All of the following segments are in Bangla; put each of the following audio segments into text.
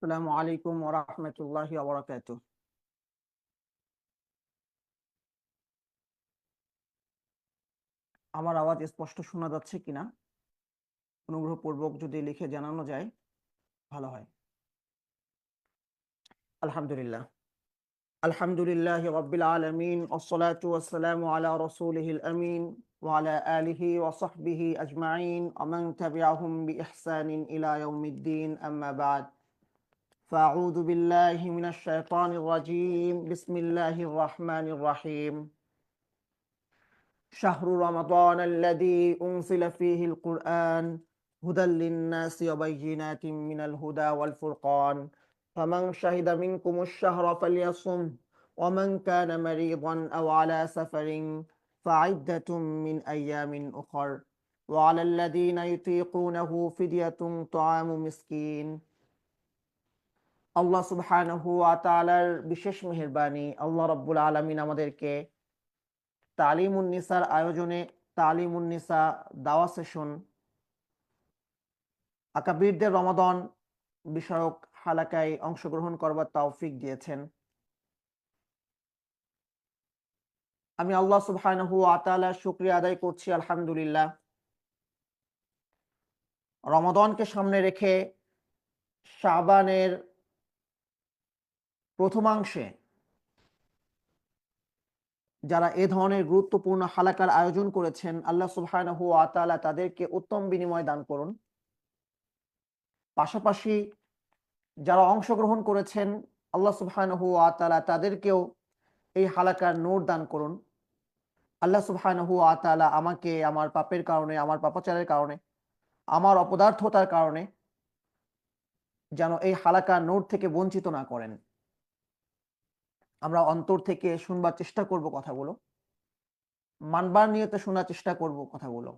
আসসালামু আলাইকুম ওয়া রাহমাতুল্লাহি ওয়া বারাকাতুহু। আমার আওয়াজ স্পষ্ট শোনা যাচ্ছে কিনা অনুগ্রহপূর্বক যদি লিখে জানানো যায় ভালো হয়। আলহামদুলিল্লাহ। আলহামদুলিল্লাহি রাব্বিল আলামিন ওয়াসসালাতু ওয়াসসালামু আলা রাসূলিহিল আমিন ওয়া আলা আলিহি ওয়া সাহবিহি আজমাইন ওয়া মান তাবিআহুম বিইহসানিন ইলা ইয়াউমিদ্দিন আম্মা বা'দ। ফাআউযু বিল্লাহি মিনাশ শাইতানির রাজীম। বিসমিল্লাহির রাহমানির রহিম। شهر رمضان الذي أنزل فيه القرآن هدى للناس وبينات من الهدى والفرقان فمن شهد منكم الشهر فليصم ومن كان مريضا أو على سفر فعدة من أيام أخر وعلى الذين يطيقونه فدية طعام مسكين। আল্লাহ সুবহানাহু ওয়া তাআলার বিশেষ মেহেরবানি, আল্লাহ রাব্বুল আলামিন আমাদেরকে তালিমুন নিসার আয়োজনে তালিমুন নিসা দাওয়া সেশন আকাবিরদের রমাদান বিষয়ক হালাকায় অংশগ্রহণ করবার তৌফিক দিয়েছেন। আমি আল্লাহ সুবহানাহু ওয়া তাআলার শুকরিয়া আদায় করছি, আলহামদুলিল্লাহ। রমাদানকে সামনে রেখে শাবানের প্রথমাংশে যারা এ ধরনের গুরুত্বপূর্ণ হালাকার আয়োজন করেছেন, আল্লাহ সুবহানাহু ওয়া তাআলা তাদেরকে উত্তম বিনিময় দান করুন। পাশাপাশি যারা অংশগ্রহণ করেছেন, আল্লাহ সুবহানাহু ওয়া তাআলা তাদেরকেও এই হালাকার নূর দান করুন। আল্লাহ সুবহানাহু ওয়া তাআলা আমাকে আমার পাপের কারণে, আমার পাপাচারের কারণে, আমার অপদার্থতার কারণে যেন এই হালাকার নূর থেকে বঞ্চিত না করেন। আমরা অন্তর থেকে শুনবার চেষ্টা করব কথাগুলো, মানবার নিয়তে শোনার চেষ্টা করব কথাগুলো।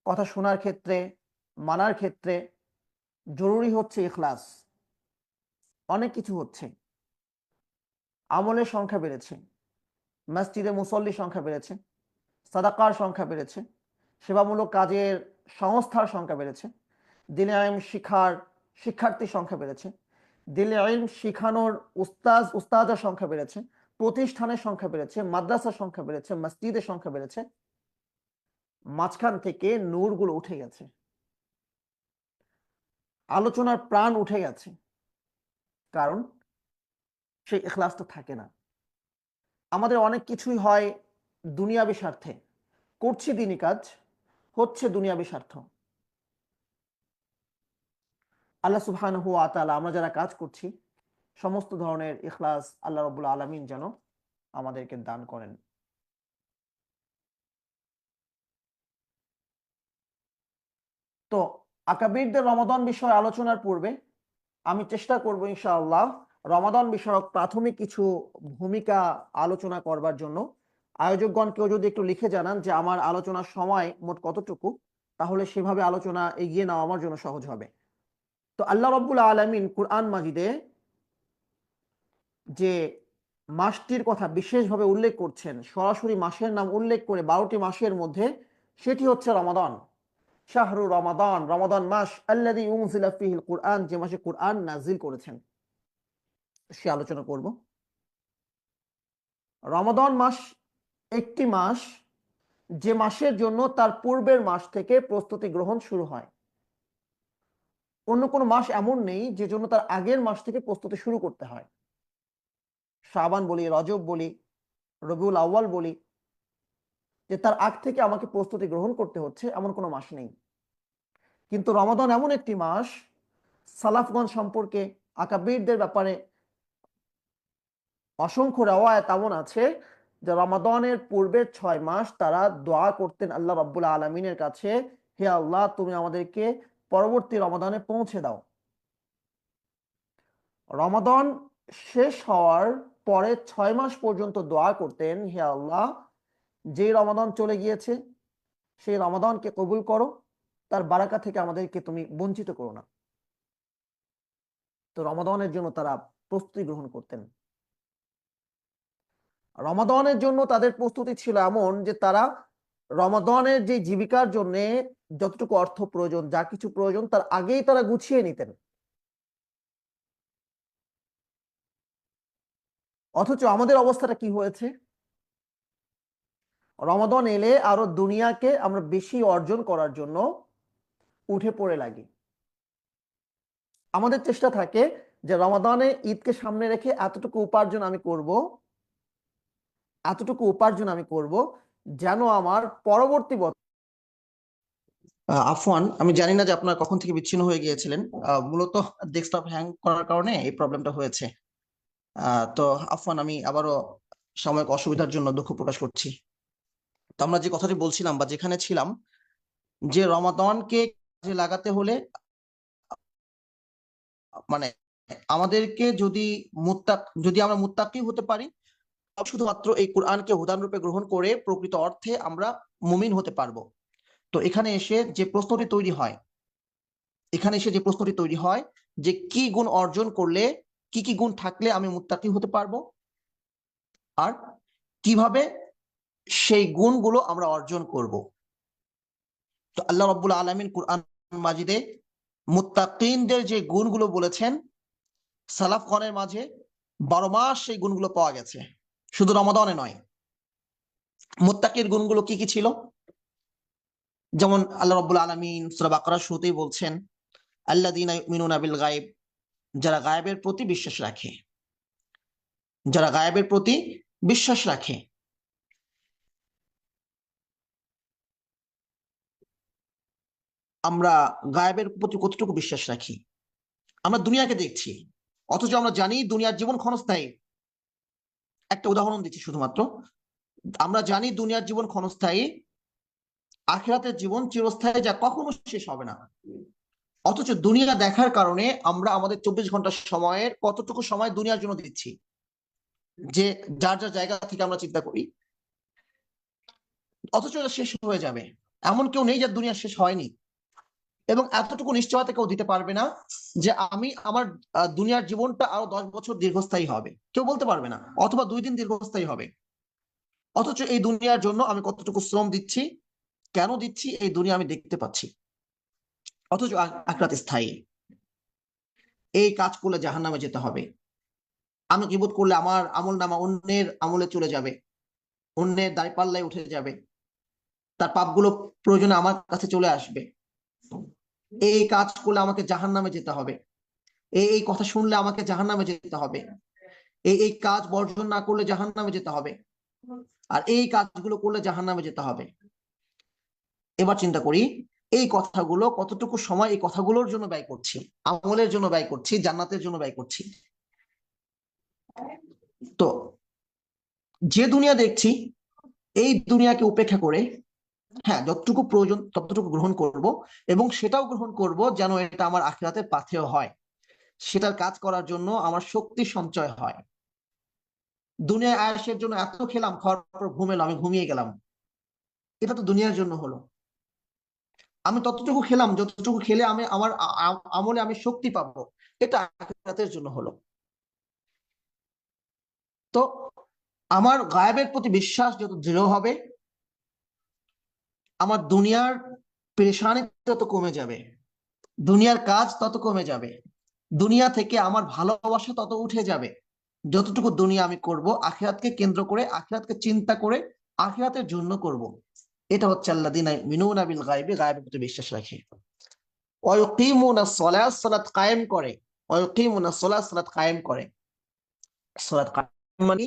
কথা শোনার ক্ষেত্রে, মানার ক্ষেত্রে জরুরি হচ্ছে ইখলাস। অনেক কিছু হচ্ছে, আমলের সংখ্যা বেড়েছে, মসজিদে মুসল্লির সংখ্যা বেড়েছে, সাদাকার সংখ্যা বেড়েছে, সেবামূলক কাজের সংস্থার সংখ্যা বেড়েছে, দিনে ইলম শিখার শিক্ষার্থীর সংখ্যা বেড়েছে, দিনে ইলম শিখানোর উস্তাদের সংখ্যা বেড়েছে, প্রতিষ্ঠানের সংখ্যা বেড়েছে, মাদ্রাসার সংখ্যা বেড়েছে, মসজিদের সংখ্যা বেড়েছে। মাঝখান থেকে নূরগুলো উঠে গেছে, আলোচনার প্রাণ উঠে গেছে, কারণ সেই ইখলাসটা থাকে না। আমাদের অনেক কিছুই হয় দুনিয়াবি স্বার্থে, করছি দিনী কাজ, হচ্ছে দুনিয়াবি স্বার্থ। আল্লাহ সুবহানাহু ওয়া তাআলা আমরা যারা কাজ করছি সমস্ত ধরনের ইখলাস আল্লাহ রাব্বুল আলামিন যেন আমাদেরকে দান করেন। তো আকাবিরদের রমাদান বিষয়ে আলোচনার পূর্বে আমি চেষ্টা করব ইনশাআল্লাহ রমাদান বিষয়ক প্রাথমিক কিছু ভূমিকা আলোচনা করবার জন্য। আয়োজকগণকেও যদি একটু লিখে জানান যে আমার আলোচনার সময় মোট কতটুকু, তাহলে সেভাবে আলোচনা এগিয়ে নেওয়া আমার জন্য সহজ হবে। তো আল্লাহ রাব্বুল আলামিন কুরআন মাজিদে যে মাসটির কথা বিশেষভাবে উল্লেখ করছেন, সরাসরি মাসের নাম উল্লেখ করে 12টি মাসের মধ্যে, সেটি হচ্ছে রমাদান। শাহরু রমাদান, রমাদান মাস, আল্লাযী উনজিলা ফীহিল কুরআন, যে মাসে কুরআন নাযিল করেছেন, সে আলোচনা করব। রমাদান মাস একটি মাস যে মাসের জন্য তার পূর্বের মাস থেকে প্রস্তুতি গ্রহণ শুরু হয়। অন্য কোনো মাস এমন নেই যে জন্য তার আগের মাস থেকে প্রস্তুতি শুরু করতে হয়। শাবান বলি, রজব বলি, রবিউল আউয়াল বলি, যে তার আগ থেকে আমাকে প্রস্তুতি গ্রহণ করতে হচ্ছে, এমন কোনো মাস নেই। কিন্তু রমাদান এমন একটি মাস, সালাফগণ সম্পর্কে, আকাবিরদের ব্যাপারে অসংখ্য রওয়ায়াত এমন আছে যে রমাদানের পূর্বের 6 মাস তারা দোয়া করতেন আল্লাহ রাব্বুল আলামিনের কাছে, হে আল্লাহ তুমি আমাদেরকে পরবর্তী রমাদানে পৌঁছে দাও। রমাদান শেষ হওয়ার পরে 6 মাস পর্যন্ত দোয়া করতেন, হে আল্লাহ যে রমাদান চলে গিয়েছে সেই রমাদানকে কবুল করো, তার বারাকা থেকে আমাদেরকে তুমি বঞ্চিত করো না। তো রমাদানের জন্য তারা প্রস্তুতি গ্রহণ করতেন। রমাদানের জন্য তাদের প্রস্তুতি ছিল এমন যে তারা রমাদানের যে জীবিকার জন্য যতটুকু অর্থ প্রয়োজন, যা কিছু প্রয়োজন, তার আগেই তারা গুছিয়ে নিতেন। অথচ আমাদের অবস্থাটা কি হয়েছে? রমাদান এলে আরো দুনিয়াকে আমরা বেশি অর্জন করার জন্য উঠে পড়ে লাগি। আমাদের চেষ্টা থাকে যে রমাদানে ঈদকে সামনে রেখে এতটুকু উপার্জন আমি করব, এতটুকু উপার্জন আমি করব যেন আমার পরবর্তী বছর। আফওয়ান, আমি জানি না যে আপনার কখন থেকে বিচ্ছিন্ন হয়ে গিয়েছিলেন। মূলত ডেস্কটপ হ্যাং করার কারণে এই প্রবলেমটা হয়েছে। তো আফওয়ান, আমি আবারও সাময়িক অসুবিধার জন্য দুঃখ প্রকাশ করছি। তো আমরা যে কথাটি বলছিলাম বা যেখানে ছিলাম, যে রমাদানকে কাজে লাগাতে হলে মানে আমাদেরকে যদি আমরা মুত্তাকি হতে পারি, শুধুমাত্র এই কোরআনকে হুদান রূপে গ্রহণ করে প্রকৃত অর্থে আমরা মুমিন হতে পারবো। তো এখানে এসে যে প্রশ্নটি তৈরি হয় যে কি গুণ অর্জন করলে, কি কি গুণ থাকলে আমি মুত্তাকি হতে পারবো, আর কিভাবে সেই গুণগুলো আমরা অর্জন করব। তো আল্লাহ রাব্বুল আলামিন কুরআন মাজিদে মুত্তাকিনদের যে গুণগুলো বলেছেন, সালাফগণের মাঝে 12 মাস সেই গুণগুলো পাওয়া গেছে, শুধু রমাদানে নয়। মুত্তাকির গুণগুলো কি কি ছিল? যেমন আল্লাহ রাব্বুল আলামিন সূরা বাকারার শুরুতেই বলছেন, আল্লাযীনা ইউমিনুনা বিল গায়ব, যারা গায়েবের প্রতি বিশ্বাস রাখে, যারা গায়েবের প্রতি বিশ্বাস রাখে। আমরা গায়েবের প্রতি কতটুকু বিশ্বাস রাখি? আমরা দুনিয়াকে দেখছি, অথচ আমরা জানি দুনিয়ার জীবন ক্ষণস্থায়ী। একটা উদাহরণ দিচ্ছি শুধুমাত্র, আমরা জানি দুনিয়ার জীবন ক্ষণস্থায়ী, আখিরাতের জীবন চিরস্থায়ী, যা কখনো শেষ হবে না। অথচ দুনিয়া দেখার কারণে আমরা আমাদের 24 ঘন্টা সময়ের কতটুকু সময় দুনিয়ার জন্য দিচ্ছি, যে যার যার জায়গা থেকে আমরা চিন্তা করি। অথচ এটা শেষ হয়ে যাবে, এমন কেউ নেই যার দুনিয়া শেষ হয়নি। এবং এতটুকু নিশ্চয়তা কেউ দিতে পারবে না যে আমি আমার দুনিয়ার জীবনটা আরো 10 বছর দীর্ঘস্থায়ী হবে, কেউ বলতে পারবে না, অথবা 2 দিন দীর্ঘস্থায়ী হবে। অথচ এই দুনিয়ার জন্য আমি কতটুকু শ্রম দিচ্ছি, কেন দিচ্ছি, এই দুনিয়া আমি দেখতে পাচ্ছি। অথচ আখিরাত স্থায়ী। এই কাজ করলে জাহান্নামে যেতে হবে, আমি গীবত করলে আমার আমল নামা অন্যের আমলে চলে যাবে, অন্যের দায়পাল্লায় উঠে যাবে, তার পাপগুলো প্রয়োজনে আমার কাছে চলে আসবে। এই কাজ করলে আমাকে জাহান্নামে যেতে হবে, এই কথা শুনলে আমাকে জাহান্নামে যেতে হবে, এই কাজ বর্জন না করলে জাহান্নামে যেতে হবে, আর এই কাজগুলো করলে জাহান্নামে যেতে হবে। এবার চিন্তা করি, এই কথাগুলো কতটুকু সময় এই কথাগুলোর জন্য ব্যয় করছি, আমলের জন্য ব্যয় করছি, জান্নাতের জন্য ব্যয় করছি। তো যে দুনিয়া দেখছি, এই দুনিয়াকে উপেক্ষা করে, হ্যাঁ, যতটুকু প্রয়োজন ততটুকু গ্রহণ করব, এবং সেটাও গ্রহণ করব যেন এটা আমার আখিরাতের পাথেয় হয়, সেটার কাজ করার জন্য আমার শক্তি সঞ্চয় হয়। দুনিয়ায় আয়েশের জন্য এত খেলাম, খাওয়ার পর ঘুম এলো, আমি ঘুমিয়ে গেলাম, এটা তো দুনিয়ার জন্য হলো। আমি ততটুকু খেলাম যতটুকু খেলে আমি আমার আমলে আমি শক্তি পাবো, এটা আখিরাতের জন্য হলো। তো আমার গায়েবের প্রতি বিশ্বাস যত দৃঢ় হবে, আমার দুনিয়ার পেরেশানি তত কমে যাবে, দুনিয়ার কাজ তত কমে যাবে, দুনিয়া থেকে আমার ভালোবাসা তত উঠে যাবে। যতটুকু দুনিয়া আমি করব আখিরাতকে কেন্দ্র করে, আখিরাতকে চিন্তা করে, আখিরাতের জন্য করব। এটা হচ্ছে আল্লাযীনা ইউমিনুনা বিল গায়বি, গায়েবের প্রতি বিশ্বাস রাখে। ওয়া ইউকিমুনাস সালাত, সালাত কায়েম করে। ওয়া ইউকিমুনাস সালাত, সালাত কায়েম করে। সালাত কায়েম মানে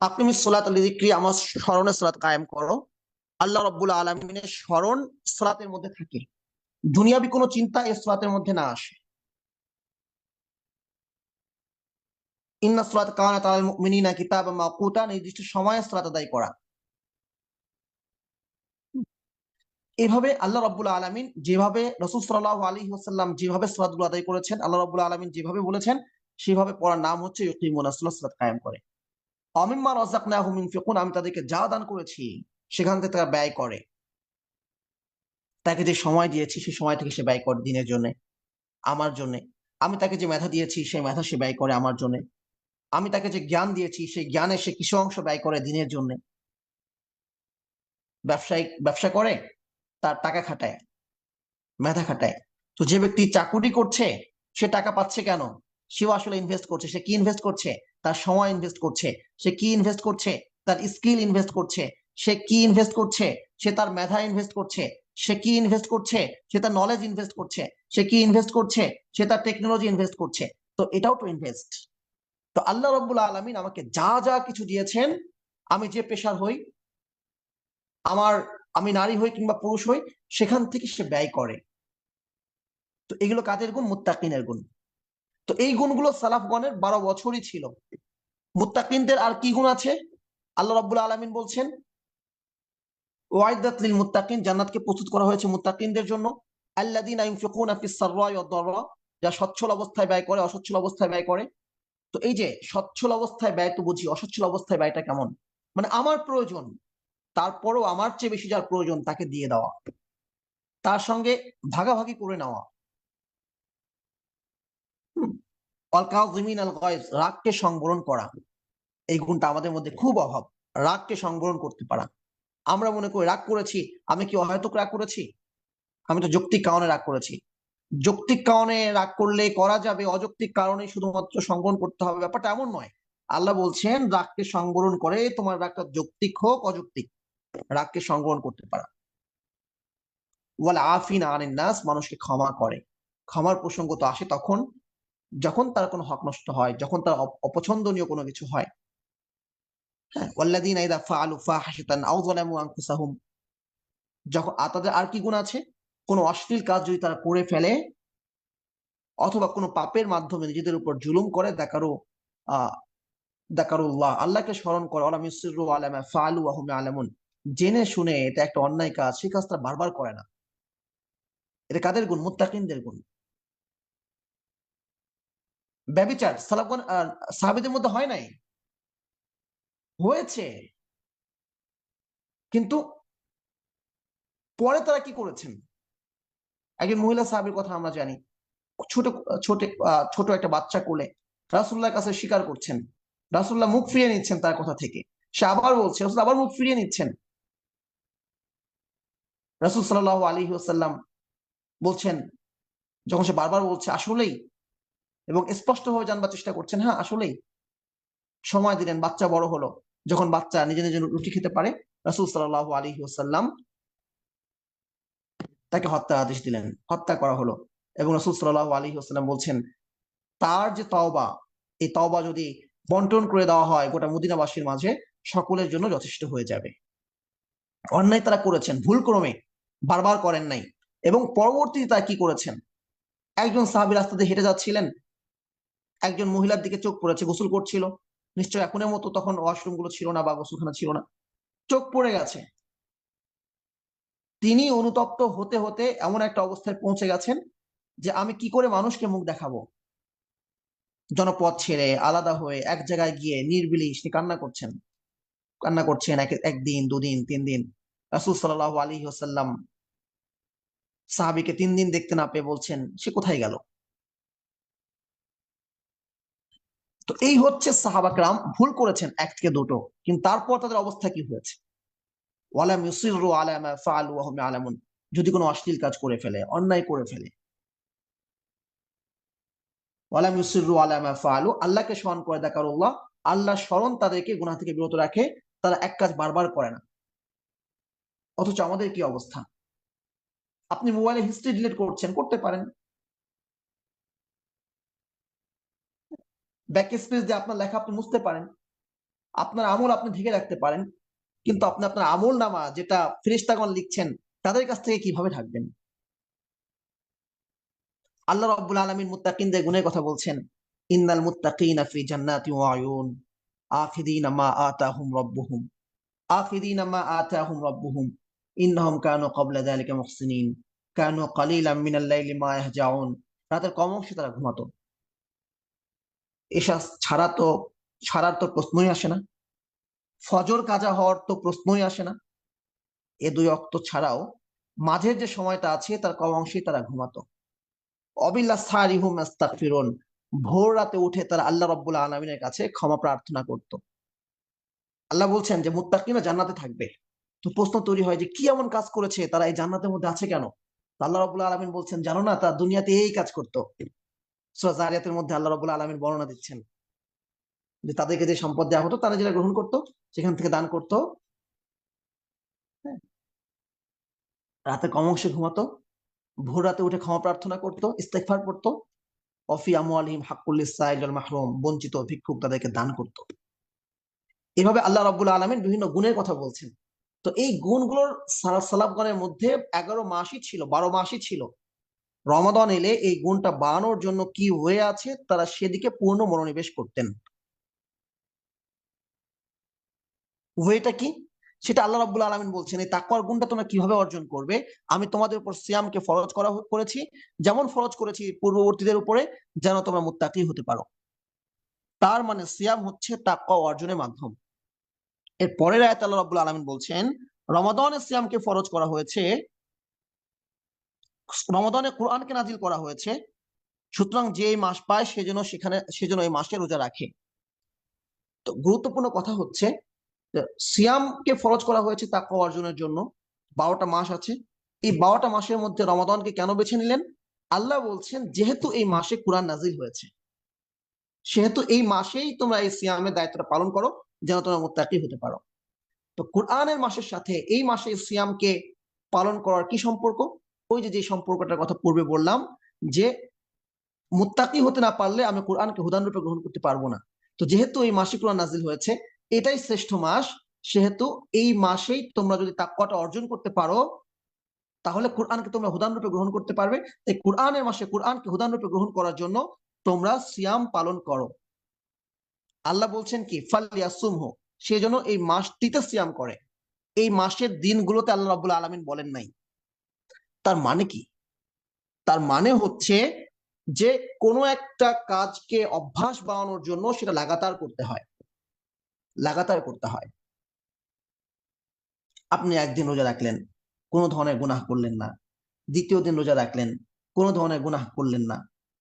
আপনি সালাত লিযিকরি, আমার স্মরণে সালাত কায়েম করো। আল্লাহ রাব্বুল আলামিনের স্মরণ সালাতের মধ্যে থাকে, দুনিয়াবি কোনো চিন্তা এই সালাতের মধ্যে না আসে। ইন্না সালাত কানাত আলাল মুমিনিনা কিতাবাম মাওকুতা, নির্দিষ্ট সময়ে সালাত আদায় করা। এভাবে আল্লাহ রাব্বুল আলামিন যেভাবে, রাসূল সাল্লাল্লাহু আলাইহি ওয়াসাল্লাম যেভাবে সালাতগুলো আদায় করেছেন, আল্লাহ রাব্বুল আলামিন যেভাবে বলেছেন, সেভাবে পড়ার নাম হচ্ছে ইউকিমুনাস সালাত, সালাত কায়েম করে। অমিম্মা রাযাকনাহুম ইউনফিকুন, আমি তাদেরকে যা দান করেছি সেখান থেকে তারা ব্যয় করে। তাকে যে সময় দিয়েছি সেই সময় থেকে সে ব্যয় করে দিনের জন্য, আমার জন্য। আমি তাকে যে মেধা দিয়েছি সেই মেধা সে ব্যয় করে আমার জন্য। আমি তাকে যে জ্ঞান দিয়েছি সেই জ্ঞানে সে কিছু অংশ ব্যয় করে দিনের জন্য। ব্যবসা করে, তার টাকা খাটায়, মেধা খাটায়। তো যে ব্যক্তি চাকুরি করছে সে টাকা পাচ্ছে কেন? সেও আসলে ইনভেস্ট করছে। সে কি ইনভেস্ট করছে? তার সময় ইনভেস্ট করছে। সে কি ইনভেস্ট করছে? তার স্কিল ইনভেস্ট করছে। সে কি ইনভেস্ট করছে? সে তার মেধা ইনভেস্ট করছে। সে কি ইনভেস্ট করছে? সে তার নলেজ ইনভেস্ট করছে। সে কি ইনভেস্ট করছে? সে তার টেকনোলজি ইনভেস্ট করছে। তো এটাও তো ইনভেস্ট। তো আল্লাহ রাব্বুল আলামিন আমাকে যা যা কিছু দিয়েছেন, আমি যে পেশার হই, আমার, আমি নারী হই কিংবা পুরুষ হই, সেখান থেকে সে ব্যয় করে। তো এগুলো কাদের গুণ? মুত্তাকিনের গুণ। তো এই গুণগুলো সালাফগণের 12 বছরই ছিল। মুত্তাকিনদের আর কি গুণ আছে? আল্লাহ রাব্বুল আলামিন বলছেন ওয়াইদাত লিল মুত্তাকিন, জান্নাতকে প্রস্তুত করা হয়েছে মুত্তাকিনদের জন্য। আল্লাযীনা ইউনফিকুনা ফিস সাররাই ওয়াদ দাররা, যা সচ্ছল অবস্থায় ব্যয় করে, অসচ্ছল অবস্থায় ব্যয় করে। তো এই যে সচ্ছল অবস্থায় ব্যয় তো বুঝি, অসচ্ছল অবস্থায় ব্যয়টা কেমন? মানে আমার প্রয়োজন, তারপরও আমার চেয়ে বেশি যার প্রয়োজন তাকে দিয়ে দেওয়া, তার সঙ্গে ভাগাভাগি করে নেওয়া। ওয়াল কাযিমিন আল গায়জ, রাগকে সংবরণ করা। এই গুণটা আমাদের মধ্যে খুব অভাব, রাগকে সংবরণ করতে পারা। আমরা মনে করি রাগ করেছি, আমি কি অহেতুক রাগ করেছি? আমি তো যৌক্তিক কারণে রাগ করেছি। যৌক্তিক কারণে রাগ করলে করা যাবে, অযৌক্তিক কারণে শুধুমাত্র সংবরণ করতে হবে, ব্যাপারটা এমন নয়। আল্লাহ বলছেন রাগকে সংবরণ করে, তোমার রাগটা যৌক্তিক হোক অযৌক্তিক, রাগকে সংবরণ করতে পারা। ওয়াল আফিনা আনিন নাস, মানুষকে ক্ষমা করে। ক্ষমার প্রসঙ্গ তো আসে তখন যখন তার কোনো হক নষ্ট হয়, যখন তার অপছন্দনীয় কোনো কিছু হয়। হ্যাঁ, ওয়াল্লাযীনা ইযা ফাআলু ফাহিশাতান আও যালামু আনফুসাহুম, যখন তাদের আর কি গুণ আছে? কোনো অশ্লীল কাজ যদি তারা করে ফেলে অথবা কোনো পাপের মাধ্যমে নিজেদের উপর জুলুম করে, আহ যাকারুল্লাহ, আল্লাহকে স্মরণ করে, ওয়ালাম ইউসিররু আলা মা ফাআলু ওয়া হুম ইয়ালামুন, জেনে শুনে এটা একটা অন্যায় কাজ, সেই কাজটা বারবার করে না। এটা কাদের গুণ? মুত্তাকিনদের গুণ। ব্যভিচার সালাফগণ সাহাবীদের মধ্যে হয় নাই, হয়েছে, কিন্তু পরে তারা কি করেছেন? একজন মহিলা সাহাবীর কথা আমরা জানি, ছোট ছোট ছোট একটা বাচ্চা কোলে রাসূলুল্লাহর কাছে স্বীকার করছেন। রাসূলুল্লাহ মুখ ফিরিয়ে নিচ্ছেন তার কথা থেকে, সে আবার বলছে, রাসূল আবার মুখ ফিরিয়ে নিচ্ছেন। রাসূল সাল্লাল্লাহু আলাইহি ওয়াসাল্লাম বলছেন, যখন সে বারবার বলছে আসলেই, এবং স্পষ্টভাবে জানবার চেষ্টা করছেন, হ্যাঁ আসলেই, সময় দিলেন, বাচ্চা বড় হলো। যখন বাচ্চা নিজে নিজে রুটি খেতে পারে, রাসূল সাল্লাল্লাহু আলাইহি ওয়াসাল্লাম তাকে হত্যার আদেশ দিলেন, হত্যা করা হলো। এবং রাসূল সাল্লাল্লাহু আলাইহি ওয়াসাল্লাম বলছেন তার যে তওবা, এই তওবা যদি বন্টন করে দেওয়া হয় গোটা মদিনাবাসীর মাঝে, সকলের জন্য যথেষ্ট হয়ে যাবে। অন্যায় তারা করেছেন, ভুল ক্রমে, বারবার করেন নাই। এবং পরবর্তীতে তারা কি করেছেন? একজন সাহাবী রাস্তা দিয়ে হেঁটে যাচ্ছিলেন, একজন মহিলার দিকে চোখ পড়েছে, গোসল করছিল, নিশ্চয় এখনের মতো তখন ওয়াশরুম গুলো ছিল না বা গোসলখানা ছিল না, চোখ পড়ে গেছে। তিনি অনুতপ্ত হতে হতে এমন একটা অবস্থায় পৌঁছে গেছেন যে আমি কি করে মানুষকে মুখ দেখাবো। জনপদ ছেড়ে আলাদা হয়ে এক জায়গায় গিয়ে নির্বিলি সে কান্না করছেন একদিন, দুদিন, 3 দিন। রাসূল সাল্লাল্লাহু আলাইহি ওয়াসাল্লাম সাহাবীকে 3 দিন দেখতে না পেয়ে বলছেন সে কোথায় গেল। তো এই হচ্ছে সাহাবা কেরাম, ভুল করেছেন এক থেকে দুটো, কিন্তু তারপর তাদের অবস্থা কি হয়েছে? ওয়ালাম ইউসিররু আলা মা ফাআলু ওয়া হুম ইয়ালামুন, যদি কোনো অশ্লীল কাজ করে ফেলে, অন্যায় করে ফেলে, ওয়ালাম ইউসিররু আলা মা ফাআলু, আল্লাহকে স্মরণ করে, যাকারুল্লাহ, আল্লাহর স্মরণ তাদেরকে গুনাহ থেকে বিরত রাখে, তারা এক কাজ বারবার করে না। অথচ আমাদের কি অবস্থা? আপনি মোবাইলে হিস্ট্রি ডিলিট করছেন, করতে পারেন, ব্যাক স্পেস দিয়ে আপনার লেখা আপনি মুছতে পারেন, আপনার আমল আপনি ঢেকে রাখতে পারেন, কিন্তু আপনি আপনার আমল নামা যেটা ফেরেশতাগণ লিখছেন তাদের কাছ থেকে কিভাবে ঢাকবেন? আল্লাহ রাব্বুল আলামিন মুত্তাকিনদের গুণের কথা বলছেন, ইন্নাল মুত্তাকিনা ফি জান্নাতি ওয়া আয়ুন আখিদিনা মা আতাহুম রাব্বুহুম আখিদিনা মা আতাহুম রাব্বুহুম ইন্নাহুম কানু ক্বাবলা যালিকা মুহসিনিন কানু কালিলাম মিনাল লাইলি মা ইয়াহজাউন, রাতের কম অংশে তারা ঘুমাতো। এশা ছাড়ার তো প্রশ্নই আসে না, ফজর কাজা হওয়ার তো প্রশ্নই আসে না। এ দুই ওয়াক্ত ছাড়াও মাঝের যে সময়টা আছে তার কম অংশেই তারা ঘুমাতো। অবিল্লা সারিহুম আস্তাগফিরুন, ভোর রাতে উঠে তারা আল্লাহ রাব্বুল আলামিনের কাছে ক্ষমা প্রার্থনা করত। আল্লাহ বলছেন যে মুত্তাকিনা জান্নাতে থাকবে। তো প্রশ্ন তৈরি হয় যে কি এমন কাজ করেছে তারা এই জান্নাতের মধ্যে আছে কেন? তো আল্লাহ রাব্বুল আলামিন বলছেন, জানো না, তারা দুনিয়াতে এই কাজ করতো। সূরা যারিয়াতের মধ্যে আল্লাহ রাব্বুল আলামিন বর্ণনা দিচ্ছেন যে তাদেরকে যে সম্পদ দেওয়া হতো তারা যেটা গ্রহণ করতো, সেখান থেকে দান করতো, হ্যাঁ, রাতে কম অংশে ঘুমাতো, ভোর রাতে উঠে ক্ষমা প্রার্থনা করতো, ইস্তেগফার পড়তো, অফি আমওয়ালিহিম হাক্কুল লিস-সাইল ওয়াল মাহরুম, বঞ্চিত ভিক্ষুক তাদেরকে দান করতো। এভাবে আল্লাহ রাব্বুল আলামিন বিভিন্ন গুণের কথা বলছেন। তো এই গুণগুলোর সালাফগণের মধ্যে 11 মাসই ছিল, 12 মাসই ছিল। রমাদান এলে এই গুণটা বাড়ানোর জন্য কি হয়ে আছে তারা সেদিকে পূর্ণ মনোনিবেশ করতেন। ওয়েটা কি সেটা আল্লাহ রাব্বুল আলামিন বলছেন, এই তাকওয়ার গুণটা তোমরা কিভাবে অর্জন করবে? আমি তোমাদের উপর সিয়ামকে ফরজ করেছি, যেমন ফরজ করেছি পূর্ববর্তীদের উপরে, যেন তোমরা মুত্তাকি হতে পারো। তার মানে সিয়াম হচ্ছে তাকওয়া অর্জনের মাধ্যম। এর পরের আয়াতে আল্লাহ রাব্বুল আলামিন বলছেন, রমাদানে সিয়ামকে ফরজ করা হয়েছে, রমাদানে কোরআনকে নাজিল করা হয়েছে, সুতরাং যে এই মাস পায় সেজন্য এই মাসে রোজা রাখে। তো গুরুত্বপূর্ণ কথা হচ্ছে যে সিয়ামকে ফরজ করা হয়েছে তাকওয়া অর্জনের জন্য। 12টা মাস আছে, এই 12টা মাসের মধ্যে রমাদানকে কেন বেছে নিলেন? আল্লাহ বলছেন যেহেতু এই মাসে কোরআন নাজিল হয়েছে, সেহেতু এই মাসেই তোমরা এই সিয়ামের দায়িত্বটা পালন করো, যেন তোমরা মুত্তাকি হতে পারো। তো কোরআনের মাসের সাথে এই মাসে সিয়ামকে পালন করার কি সম্পর্ক? ওই যে সম্পর্কটার কথা পূর্বে বললাম, যে মুত্তাকি হতে না পারলে আমি কোরআনকে হুদানরূপে গ্রহণ করতে পারবো না। তো যেহেতু এই মাসে কোরআন নাজিল হয়েছে, এটাই শ্রেষ্ঠ মাস, সেহেতু এই মাসেই তোমরা যদি তাকওয়াটা অর্জন করতে পারো, তাহলে কোরআনকে তোমরা হুদানরূপে গ্রহণ করতে পারবে। এই কোরআনের মাসে কোরআনকে হুদানরূপে গ্রহণ করার জন্য তোমরা সিয়াম পালন করো। আল্লাহ বলছেন কি, ফালিয়াসুমহু, সেই জন্য এই মাসটিতে সিয়াম করে। এই মাসের দিনগুলোতে আল্লাহ রাব্বুল আলামিন বলেন নাই। তার মানে কি? তার মানে হচ্ছে যে কোনো একটা কাজকে অভ্যাস বানানোর জন্য সেটা লাগাতার করতে হয়, লাগাতার করতে হয়। আপনি একদিন রোজা রাখলেন, কোনো ধরনের গুনাহ করলেন না। দ্বিতীয় দিন রোজা রাখলেন, কোনো ধরনের গুনাহ করলেন না।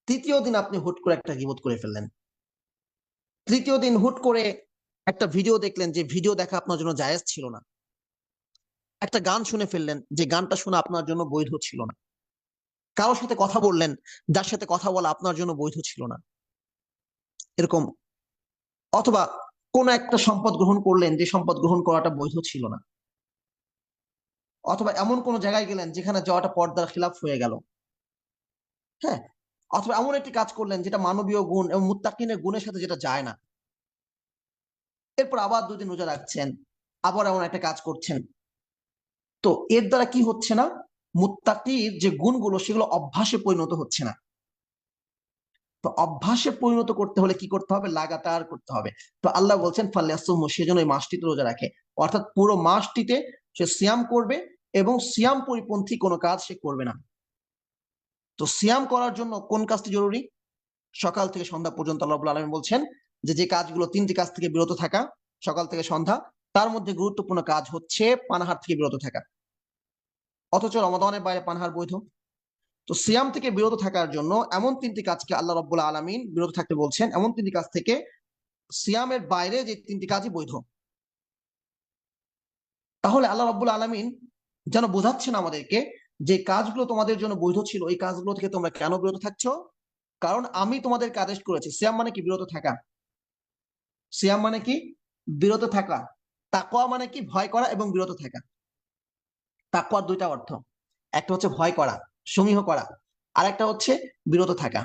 তৃতীয় দিন আপনি হুট করে একটা গীবত করে ফেললেন। তৃতীয় দিন হুট করে একটা ভিডিও দেখলেন, যে ভিডিও দেখা আপনার জন্য জায়েজ ছিল না। একটা গান শুনে ফেললেন, যে গানটা শোনা আপনার জন্য বৈধ ছিল না। কারোর সাথে কথা বললেন, যার সাথে কথা বলা আপনার জন্য বৈধ ছিল না, এরকম। অথবা কোন একটা সম্পদ গ্রহণ করলেন, যে সম্পদ গ্রহণ করাটা বৈধ ছিল না। অথবা এমন কোন জায়গায় গেলেন যেখানে যাওয়াটা পর্দার খিলাফ হয়ে গেল, হ্যাঁ। অথবা এমন একটি কাজ করলেন যেটা মানবীয় গুণ এবং মুত্তাকিনের গুণের সাথে যেটা যায় না। এরপর আবার 2 দিন রোজা রাখছেন, আবার এমন একটা কাজ করছেন। তো এর দ্বারা কি হচ্ছে না? মুত্তাকির যে গুণগুলো সেগুলো অভ্যাসে পরিণত হচ্ছে না। তো অভ্যাসে পরিণত করতে হলে কি করতে হবে? লাগাতার করতে হবে। তো আল্লাহ বলছেন ফালিয়াসুমহু, সেজন্য এই মাসটিতে রোজা রাখে। অর্থাৎ পুরো মাসটিতে সে সিয়াম করবে এবং সিয়াম পরিপন্থী কোনো কাজ সে করবে না। তো সিয়াম করার জন্য কোন কাজটি জরুরি? সকাল থেকে সন্ধ্যা পর্যন্ত আল্লাহ রাব্বুল আলামিন বলছেন যে কাজগুলো, 3টি কাজ থেকে বিরত থাকা সকাল থেকে সন্ধ্যা, তার মধ্যে গুরুত্বপূর্ণ কাজ হচ্ছে পানাহার থেকে বিরত থাকা। অথচ রমাদানের বাইরে পানাহার বৈধ। তো সিয়াম থেকে বিরত থাকার জন্য এমন 3টি কাজকে আল্লাহ রাব্বুল আলামিন বিরত থাকতে বলছেন। এমন 3টি কাজ থেকে সিয়ামের বাইরে যে 3টি কাজই বৈধ। তাহলে আল্লাহ রাব্বুল আলামিন যেন বোঝাচ্ছেন আমাদেরকে যে কাজগুলো তোমাদের জন্য বৈধ ছিল, এই কাজগুলো থেকে তোমরা কেন বিরত থাকছো? কারণ আমি তোমাদেরকে আদেশ করেছি। সিয়াম মানে কি? বিরত থাকা। সিয়াম মানে কি? বিরত থাকা। তাকওয়া মানে কি? ভয় করা এবং বিরত থাকা। তাকওয়ার 2টা অর্থ, একটা হচ্ছে ভয় করা, সমীহ করা, আর একটা হচ্ছে বিরত থাকা।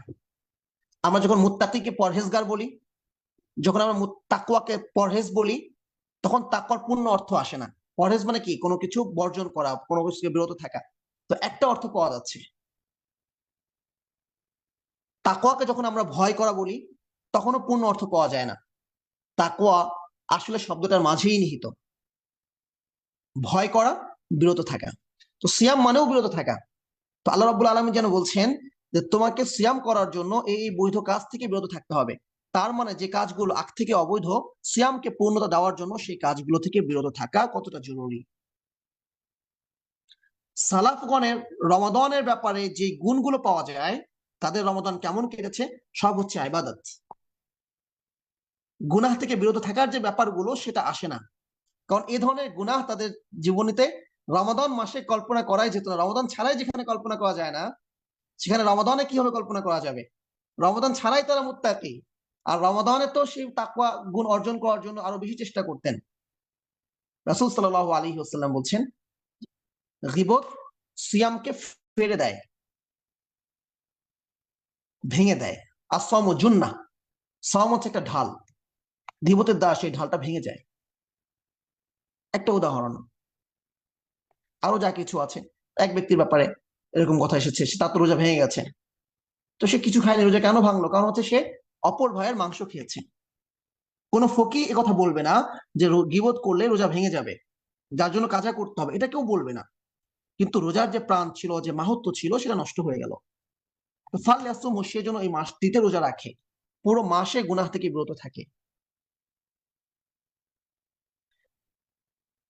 আমরা যখন মুত্তাকিকে পরহেজগার বলি, যখন আমরা তাকওয়াকে পরহেজ বলি, তখন তাকওয়ার পূর্ণ অর্থ আসে না। পরহেজ মানে কি? কোনো কিছু বর্জন করা, কোনো কিছু থেকে বিরত থাকা। তো একটা অর্থ পাওয়া যাচ্ছে। তাকওয়াকে যখন আমরা ভয় করা বলি, তখনও পূর্ণ অর্থ পাওয়া যায় না। তাকওয়া আসলে শব্দটার মাঝেই নিহিত, ভয় করা, বিরত থাকা। তো সিয়াম মানেও বিরত থাকা। তো আল্লাহ রাব্বুল আলামিন যেন বলছেন যে তোমাকে সিয়াম করার জন্য এই বৈধ কাজ থেকে বিরত থাকতে হবে। তার মানে যে কাজগুলো আগ থেকে অবৈধ, সিয়ামকে পূর্ণতা দেওয়ার জন্য সেই কাজগুলো থেকে বিরত থাকা কতটা জরুরি। সালাফগণের রমাদানের ব্যাপারে যে গুণগুলো পাওয়া যায়, তাদের রমাদান কেমন কেটেছে, সব হচ্ছে ইবাদত। গুনাহ থেকে বিরত থাকার যে ব্যাপারগুলো সেটা আসে না, কারণ এ ধরনের গুনাহ তাদের জীবনীতে রমাদান মাসে কল্পনা করাই যেত না। রমাদান ছাড়াই যেখানে কল্পনা করা যায় না, সেখানে রমাদানে কিভাবে কল্পনা করা যাবে? রমাদান ছাড়াই তারা মুত্তাকি, আর রমাদানে তো সেই তাকওয়া গুণ অর্জন করার জন্য আরো বেশি চেষ্টা করতেন। রাসূল সাল্লাল্লাহু আলাইহি ওয়াসাল্লাম বলছেন, গীবত সিয়ামকে ফেরে দেয়, ভেঙে দেয়। আর সম জুন্নাহ, সম হচ্ছে একটা ঢাল, গীবতের দ্বারা সেই ঢালটা ভেঙে যায়। একটা উদাহরণ, আরো যা কিছু আছে। এক ব্যক্তির ব্যাপারে এরকম কথা এসেছে, তার তো রোজা ভেঙে গেছে, তো সে কিছু খায়নি, রোজা কেন ভাঙলো? কারণ হচ্ছে সে অপর ভাইয়ের মাংস খেয়েছে। কোনো ফকি এ কথা বলবে না যে গীবত করলে রোজা ভেঙে যাবে, যার জন্য কাজা করতে হবে, এটা কেউ বলবে না। কিন্তু রোজার যে প্রাণ ছিল, যে মাহাত্ম্য ছিল, সেটা নষ্ট হয়ে গেল। তো ফাল্লাসুম, সেজন্য এই মাসটিতে রোজা রাখে, পুরো মাসে গুনাহ থেকে বিরত থাকে।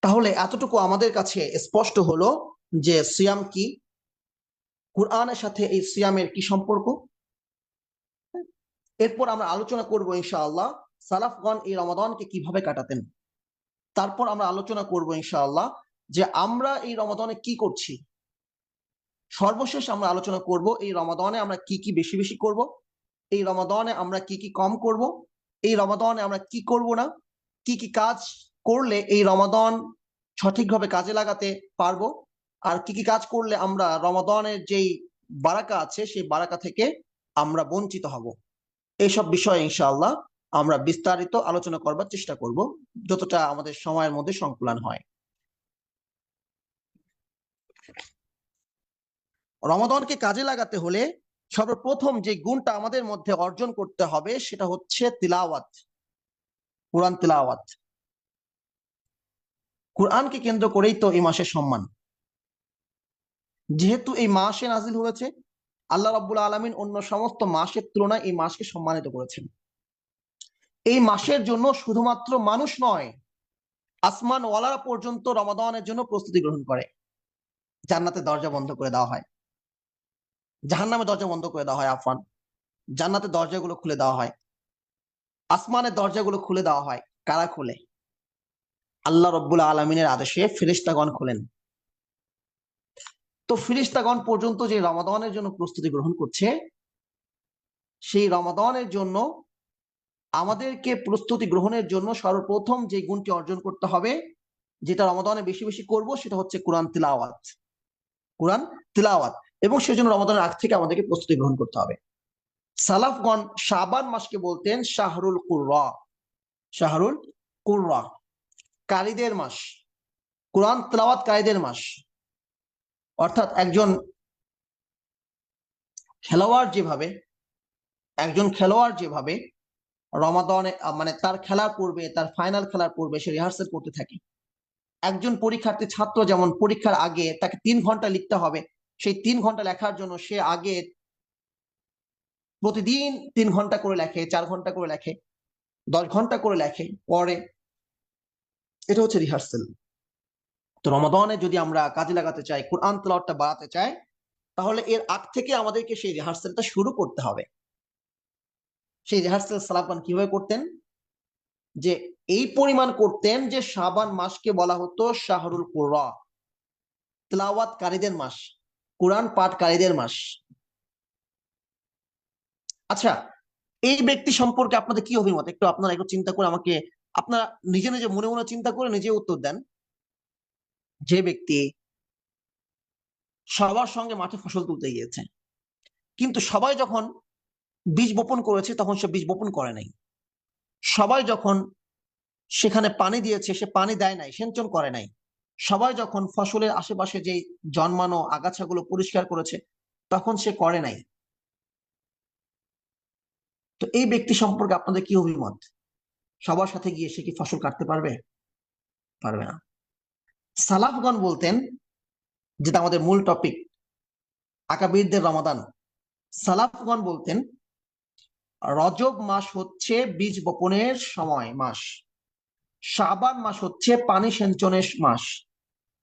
তাহলে এতটুকু আমাদের কাছে স্পষ্ট হলো যে সিয়াম কি, কোরআনের সাথে এই সিয়ামের কি সম্পর্ক। এরপর আমরা আলোচনা করব ইনশাআল্লাহ সালাফগণ এই রমাদানকে কিভাবে কাটাতেন। তারপর আমরা আলোচনা করব ইনশাআল্লাহ যে আমরা এই রমাদানে কি করছি। সর্বশেষ আমরা আলোচনা করব এই রমাদানে আমরা কি কি বেশি বেশি করব, এই রমাদানে আমরা কি কি কম করব, এই রমাদানে আমরা কি করব না, কি কি কাজ করলে এই রমাদান সঠিকভাবে কাজে লাগাতে পারবো, আর কি কি কাজ করলে আমরা রমাদানের যেই বারাকা আছে সেই বারাকা থেকে আমরা বঞ্চিত হব। এইসব বিষয়ে ইনশাআল্লাহ আমরা বিস্তারিত আলোচনা করবার চেষ্টা করব, যতটা আমাদের সময়ের মধ্যে সংকুলান হয়। রমাদানকে কাজে লাগাতে হলে সর্বপ্রথম যে গুণটা আমাদের মধ্যে অর্জন করতে হবে সেটা হচ্ছে তিলাওয়াত, কোরআন তিলাওয়াত। কোরআনকে কেন্দ্র করেই তো এই মাসের সম্মান। যেহেতু এই মাসে নাজিল হয়েছে, আল্লাহ রাব্বুল আলামিন অন্য সমস্ত মাসের তুলনায় এই মাসকে সম্মানিত করেছেন। এই মাসের জন্য শুধুমাত্র মানুষ নয়, আসমান ওয়ালারা পর্যন্ত রমাদানের জন্য প্রস্তুতি গ্রহণ করে। জান্নাতের দরজা বন্ধ করে দেওয়া হয়, জাহান্নামের দরজা বন্ধ করে দেওয়া হয়, আফওয়ান জান্নাতের দরজাগুলো খুলে দেওয়া হয়, আসমানের দরজাগুলো খুলে দেওয়া হয়। কারা খুলে? আল্লাহ রব্বুল আলমিনের আদেশে ফেরেশতাগণ খুলেন। তো ফেরেশতাগণ পর্যন্ত যে রমাদানের জন্য প্রস্তুতি গ্রহণ করছে, সেই রমাদানের জন্য আমাদেরকে প্রস্তুতি গ্রহণের জন্য সর্বপ্রথম যে গুণটি অর্জন করতে হবে, যেটা রমাদানে বেশি বেশি করব, সেটা হচ্ছে কোরআন তিলাওয়াত। কোরআন তিলাওয়াত, এবং সেজন্য রমাদানের আগ থেকে আমাদেরকে প্রস্তুতি গ্রহণ করতে হবে। সালাফগণ শাবান মাসকে বলতেন শাহরুল কুররা, শাহরুল কুররা, কারীদের মাস, কোরআন তিলাওয়াত কারীদের মাস। অর্থাৎ একজন খেলোয়াড় যেভাবে রমাদানে মানে তার খেলার পূর্বে, তার ফাইনাল খেলার পূর্বে সে রিহার্সেল করতে থাকে, একজন পরীক্ষার্থী ছাত্র যেমন পরীক্ষার আগে তাকে 3 ঘন্টা লিখতে হবে, সেই 3 ঘন্টা লেখার জন্য সে আগে প্রতিদিন 3 ঘন্টা করে লেখে, 4 ঘন্টা করে লেখে, 10 ঘন্টা করে লেখে, পরে। এটা হচ্ছে রিহার্সেল। তো রমাদানে যদি আমরা কাজে লাগাতে চাই, কোরআন তেলাওয়াতটা বাড়াতে চাই, তাহলে এর আগ থেকে আমাদেরকে সেই রিহার্সেলটা শুরু করতে হবে। সেই রিহার্সেল সালাফগণ কিভাবে করতেন? যে এই পরিমাণ করতেন যে শাবান মাসকে বলা হতো শাহরুল কুররা, তেলাওয়াতকারীদের মাস, কোরআন পাঠকারীদের মাস। আচ্ছা, এই ব্যক্তি সম্পর্কে আপনাদের কি অভিমত? আপনারা একটু চিন্তা করে আমাকে, আপনারা নিজে নিজে মনে মনে চিন্তা করে নিজে উত্তর দেন। যে ব্যক্তি সবার সঙ্গে মাঠে ফসল তুলতে গিয়েছে, কিন্তু সবাই যখন বীজ বপন করেছে তখন সে বীজ বপন করে নাই, সবাই যখন সেখানে পানি দিয়েছে সে পানি দেয় নাই, সিঞ্চন করে নাই, সবাই যখন ফসলের আশেপাশে যে জন্মানো আগাছাগুলো পরিষ্কার করেছে তখন সে করে নাই। তো এই ব্যক্তি সম্পর্কে আপনাদের কি অভিমত? সবার সাথে গিয়ে সে কি ফসল কাটতে পারবে? পারবে না। সালাফগণ বলতেন, যেটা আমাদের মূল টপিক, আকাবিরদের রমাদান। সালাফগণ বলতেন রজব মাস হচ্ছে বীজ বপনের সময় মাস, শাবান মাস হচ্ছে পানি সেচনের মাস,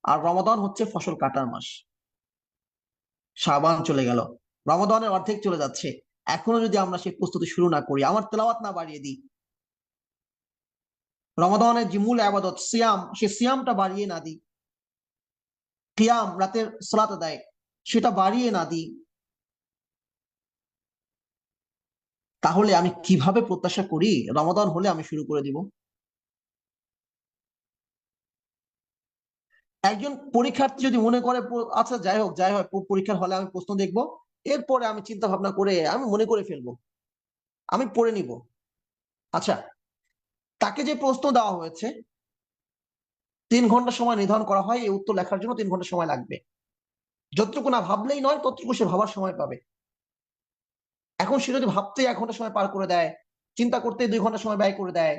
আর রমাদান হচ্ছে ফসল কাটার মাস। শাবান চলে গেল, রমাদানের অর্ধেক চলে যাচ্ছে, এখনো যদি আমরা সেই প্রস্তুতি শুরু না করি, আমার তেলাওয়াত না বাড়িয়ে দিই, রমাদানের যে মূল আবাদত সিয়াম, সে সিয়ামটা বাড়িয়ে না দিই, কিয়াম রাতের সালাত আদায় সেটা বাড়িয়ে না দিই, তাহলে আমি কিভাবে প্রত্যাশা করি রমাদান হলে আমি শুরু করে দিব? একজন পরীক্ষার্থী যদি মনে করে আচ্ছা যাই হোক যাই হোক, পরীক্ষার হলে আমি প্রশ্ন দেখবো, এরপরে আমি চিন্তা ভাবনা করে আমি মনে করে ফেলবো, আমি পড়ে নিব। আচ্ছা, তাকে যে প্রশ্ন দেওয়া হয়েছে 3 ঘন্টা সময় নির্ধারণ করা হয়, এই উত্তর লেখার জন্য 3 ঘন্টা সময় লাগবে, যতটুকু না ভাবলেই নয় ততটুকু সে ভাবার সময় পাবে। এখন সে যদি ভাবতে 1 ঘন্টা সময় পার করে দেয়, চিন্তা করতে 2 ঘন্টা সময় ব্যয় করে দেয়,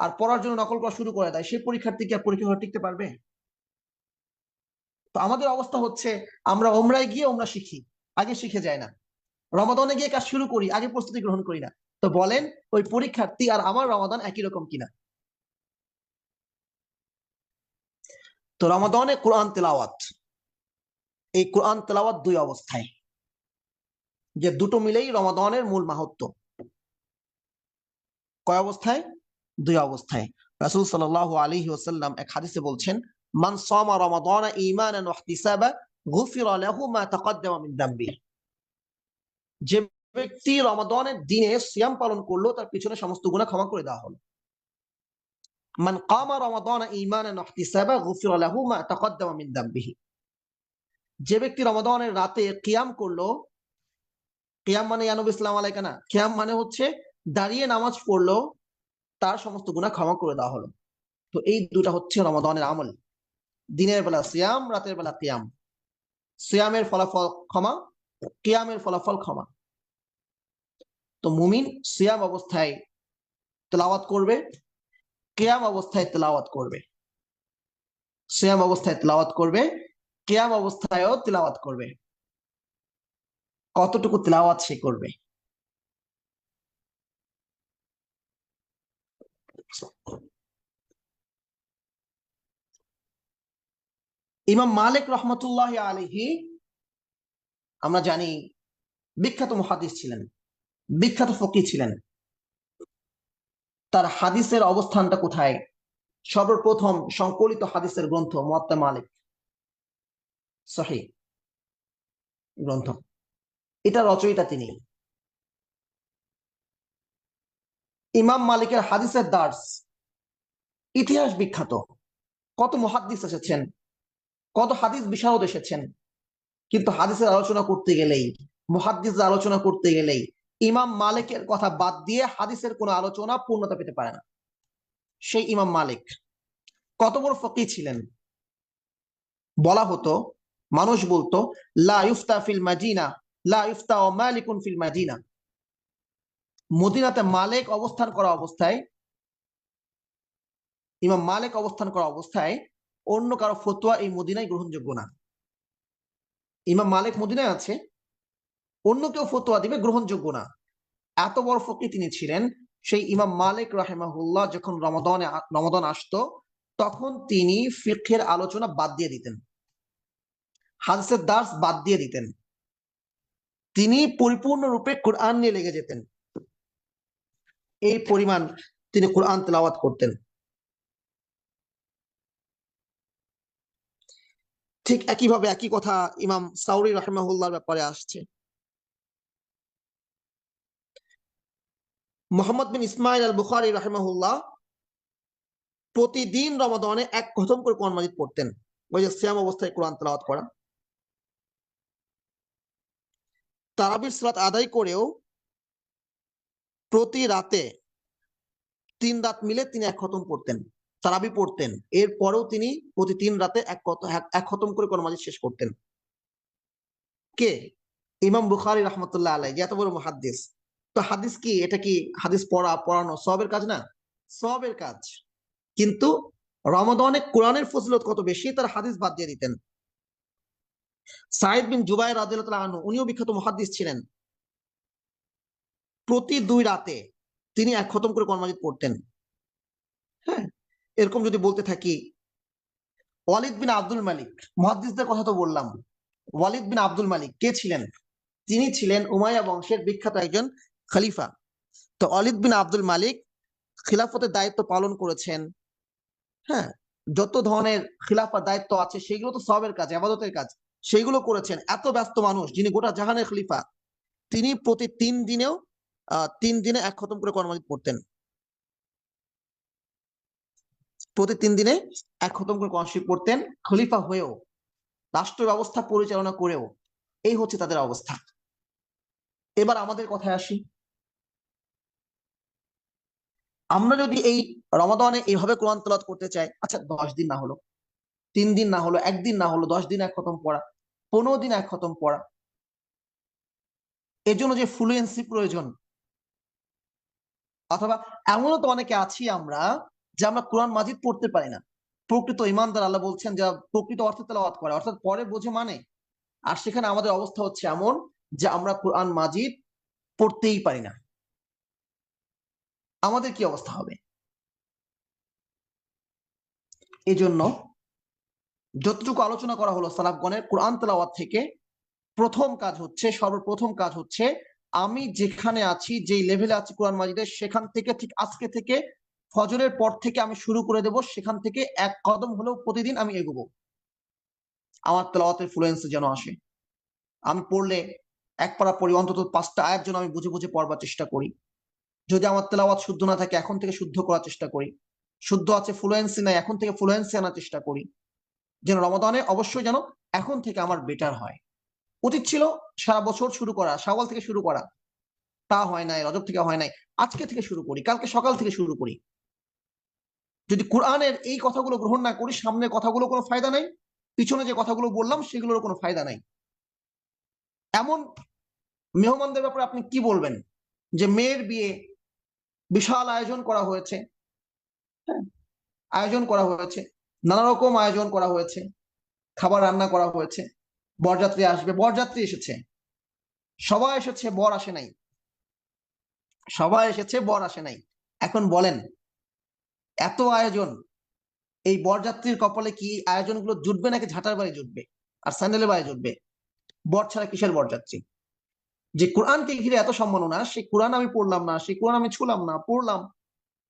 আর পড়ার জন্য নকল করা শুরু করে দেয়, সে পরীক্ষার্থী কি আর পরীক্ষা হলে টিকতে পারবে? তো আমাদের অবস্থা হচ্ছে, আমরা ওমরায় গিয়ে ওমরা শিখি, আগে শিখে যায় না, রমাদানে গিয়ে কাজ শুরু করি, আগে প্রস্তুতি গ্রহণ করি না। তো বলেন ওই পরীক্ষার্থী আর আমার রমাদান একই রকম কিনা? তো রমাদানে কোরআন তেলাওয়াত, এই কোরআন তেলাওয়াত 2 অবস্থায়, যে দুটো মিলেই রমাদানের মূল মাহাত্ম্য। কয় অবস্থায়? 2 অবস্থায়। রাসূল সাল্লাল্লাহু আলাইহি ওয়াসাল্লাম এক হাদিসে বলছেন, মান সামা রমাদানা ঈমানান ওয়া ইহতিসাবা গুফিরা লাহু মা তাকদ্দামা মিন যামবিহি। যে ব্যক্তি রমাদানের দিনে সিয়াম পালন করলো, তার পিছনে সমস্ত গুনাহ ক্ষমা করে দেওয়া হলো। মান কামা রমাদানা ঈমানান ওয়া ইহতিসাবা গুফিরা লাহু মা তাকদ্দামা মিন যামবিহি। যে ব্যক্তি রমাদানের রাতে কিয়াম করলো, কিয়াম মানে ইয়া নবী সাল্লাল্লাহু আলাইহি না, কিয়াম মানে হচ্ছে দাঁড়িয়ে নামাজ পড়লো, তার সমস্ত গুনাহ ক্ষমা করে দেওয়া হলো। তো এই দুটা হচ্ছে রমাদানের আমল, দিনের বেলা সিয়াম, রাতের বেলা কিয়াম। সিয়ামের ফলাফল ক্ষমা, কিয়ামের ফলাফল ক্ষমা। তো মুমিন সিয়াম অবস্থায় তেলাওয়াত করবে, কিয়াম অবস্থায় তেলাওয়াত করবে, সিয়াম অবস্থায় তেলাওয়াত করবে, কিয়াম অবস্থায়ও তেলাওয়াত করবে। কতটুকু তেলাওয়াত সে করবে? ইমাম মালিক রহমতুল্লাহ আলাইহি, আমরা জানি বিখ্যাত মুহাদ্দিস ছিলেন, বিখ্যাত ফকিহ ছিলেন। তার হাদিসের অবস্থানটা কোথায়? সর্বপ্রথম সংকলিত হাদিসের গ্রন্থ মুয়াত্তা মালিক, সহিহ গ্রন্থ, এটা রচয়িতা তিনি। ইমাম মালিকের হাদিসের দার্স, ইতিহাস বিখ্যাত, কত মুহাদ্দিস এসেছেন, কত হাদিস বিশারদ এসেছেন, কিন্তু হাদিসের আলোচনা করতে গেলেই, মুহাদ্দিসের আলোচনা করতে গেলেই ইমাম মালিকের কথা বাদ দিয়ে হাদিসের কোনো আলোচনা পূর্ণতা পেতে পারে না। সেই ইমাম মালিক কত বড় ফকিহ ছিলেন! বলা হতো, মানুষ বলতো, লা ইফতা ফিল মাদিনা, লা ইফতা ওয়া মালিকুন ফিল মাদিনা। মদিনাতে মালিক অবস্থান করা অবস্থায়, ইমাম মালিক অবস্থান করা অবস্থায় অন্য কারো ফতোয়া এই মদিনায় গ্রহণযোগ্য না। ইমাম মালিক মদিনায় আছে, অন্য কেউ ফতোয়া দিবে গ্রহণযোগ্য না। এত বড় ফকিহ তিনি ছিলেন। সেই ইমাম মালিক রাহিমাহুল্লাহ যখন রমাদান আসতো, তখন তিনি ফিকহের আলোচনা বাদ দিয়ে দিতেন, হাদিসের দার্স বাদ দিয়ে দিতেন, তিনি পরিপূর্ণরূপে কোরআন নিয়ে লেগে যেতেন। এই পরিমাণ তিনি কোরআন তেলাওয়াত করতেন। ঠিক একইভাবে একই কথা ইমাম সাউরি রাহিমাহুল্লাহর ব্যাপারে আসছে। মুহাম্মদ বিন ইসমাইল আল বুখারী রাহিমাহুল্লাহ প্রতিদিন রমাদানে 1 খতম করে কোরআন মাজিদ পড়তেন, ওই যে সিয়াম অবস্থায় কোরআন তেলাওয়াত করা। তারাবির সালাত আদায় করেও প্রতি রাতে 3 রাত মিলে তিনি 1 খতম পড়তেন, তারাবি পড়তেন। এরপরেও তিনি প্রতি 3 রাতে 1 খতম করে কোরআন মাজিদ শেষ করতেন। কে? ইমাম বুখারী রাহমাতুল্লাহ আলাইহি, এত বড় মুহাদ্দিস। তো হাদিস কি, এটা কি হাদিস পড়ানো সওয়াবের কাজ না? সওয়াবের কাজ। কিন্তু রমাদানে কোরআনের ফজিলত কত বেশি, তার হাদিস বাদ দিয়ে দিতেন। সাঈদ বিন জুবাইর রাদিয়াল্লাহু তাআলা আনহু, উনিও বিখ্যাত মুহাদ্দিস ছিলেন। প্রতি 2 রাতে তিনি 1 খতম করে কোরআন মাজিদ পড়তেন। হ্যাঁ, এরকম যদি বলতে থাকি, ওয়ালিদ বিন আব্দুল মালিক, মুহাদ্দিসদের কথা তো বললাম। ওয়ালিদ বিন আব্দুল মালিক কে ছিলেন? তিনি ছিলেন উমাইয়া বংশের বিখ্যাত একজন খলিফা। তো ওয়ালিদ বিন আব্দুল মালিক খিলাফতের দায়িত্ব পালন করেছেন। হ্যাঁ, যত ধরনের খিলাফার দায়িত্ব আছে সেগুলো তো সবের কাজ, ইবাদতের কাজ, সেগুলো করেছেন। এত ব্যস্ত মানুষ, যিনি গোটা জাহানের খলিফা, তিনি প্রতি 3 দিনেও 3 দিনে 1 খতম করে কোরআন মাজিদ পড়তেন। প্রতি 3 দিনে 1 খতম করে কোরআন শরীফ পড়তেন, খলিফা হয়েও, রাষ্ট্র ব্যবস্থা পরিচালনা করেও। এই হচ্ছে তাদের অবস্থা। এবার আমাদের কথায় আসি। আমরা যদি এই রমাদানে এইভাবে কোরআন তেলাওয়াত করতে চাই, আচ্ছা 10 দিন না হলো, 3 দিন না হলো, 1 দিন না হলো, 10 দিন 1 খতম পড়া, 15 দিন 1 খতম পড়া, এর জন্য যে ফ্লুয়েন্সি প্রয়োজন, অথবা এমনও তো অনেকে আছি আমরা যে আমরা কোরআন মাজিদ পড়তে পারি না। প্রকৃত ইমানদার, আল্লাহ বলছেন, যা প্রকৃত অর্থে তেলাওয়াত করে, অর্থাৎ পরে বোঝে মানে। আর সেখানে আমাদের অবস্থা হচ্ছে এমন যে আমরা কোরআন মাজিদ পড়তেই পারি না। আমাদের কি অবস্থা হবে? এই জন্য যতটুকু আলোচনা করা হলো সালাফগণের কোরআন তেলাওয়াত থেকে, সর্বপ্রথম কাজ হচ্ছে আমি যেখানে আছি, যেই লেভেলে আছি কোরআন মাজিদের, সেখান থেকে ঠিক আজকে থেকে ফজরের পর থেকে আমি শুরু করে দেব। সেখান থেকে 1 কদম হলেও প্রতিদিন আমি এগোবো, আমার তেলাওয়াতের ফ্লুয়েন্স যেন আসে। আমি পড়লে 1 পারা পড়ি, অন্তত 5টা আয়াত যেন আমি বুঝে বুঝে পড়বার চেষ্টা করি। যদি আমার তেলাওয়াত শুদ্ধ না থাকে, এখন থেকে শুদ্ধ করার চেষ্টা করি। শুদ্ধ আছে, ফ্লুয়েন্সি নাই, এখন থেকে ফ্লুয়েন্সি আনার চেষ্টা করি, যেন রমাদানে অবশ্যই যেন এখন থেকে আমার বেটার হয়। উচিত ছিল সারা বছর শুরু করা, শাওয়াল থেকে শুরু করা, তা হয় নাই, রজব থেকে হয় নাই। আজকে থেকে শুরু করি, কালকে সকাল থেকে শুরু করি। যদি কোরআনের এই কথাগুলো গ্রহণ না করি, সামনের কথাগুলো কোনো ফায়দা নাই, পিছনে যে কথাগুলো বললাম সেগুলোর কোনো ফায়দা নাই। এমন মেহমানদের ব্যাপারে আপনি কি বলবেন যে মেয়ের বিয়ে, বিশাল আয়োজন করা হয়েছে, হ্যাঁ, আয়োজন করা হয়েছে, নানা রকম আয়োজন করা হয়েছে, খাবার রান্না করা হয়েছে, বরযাত্রী আসবে, বরযাত্রী এসেছে, সবাই এসেছে, বর আসে নাই, সবাই এসেছে, বর আসে নাই। এখন বলেন, এত আয়োজন, এই বরযাত্রীর কপালে কি আয়োজনগুলো জুটবে নাকি ঝাঁটার বাড়ি জুটবে আর স্যান্ডেলের বাড়ি জুটবে? বর ছাড়া কিসের বরযাত্রী? যে কোরআনকে ঘিরে এত সম্মাননা, সেই কোরআন আমি পড়লাম না, সেই কোরআন আমি ছুলাম না, পড়লাম,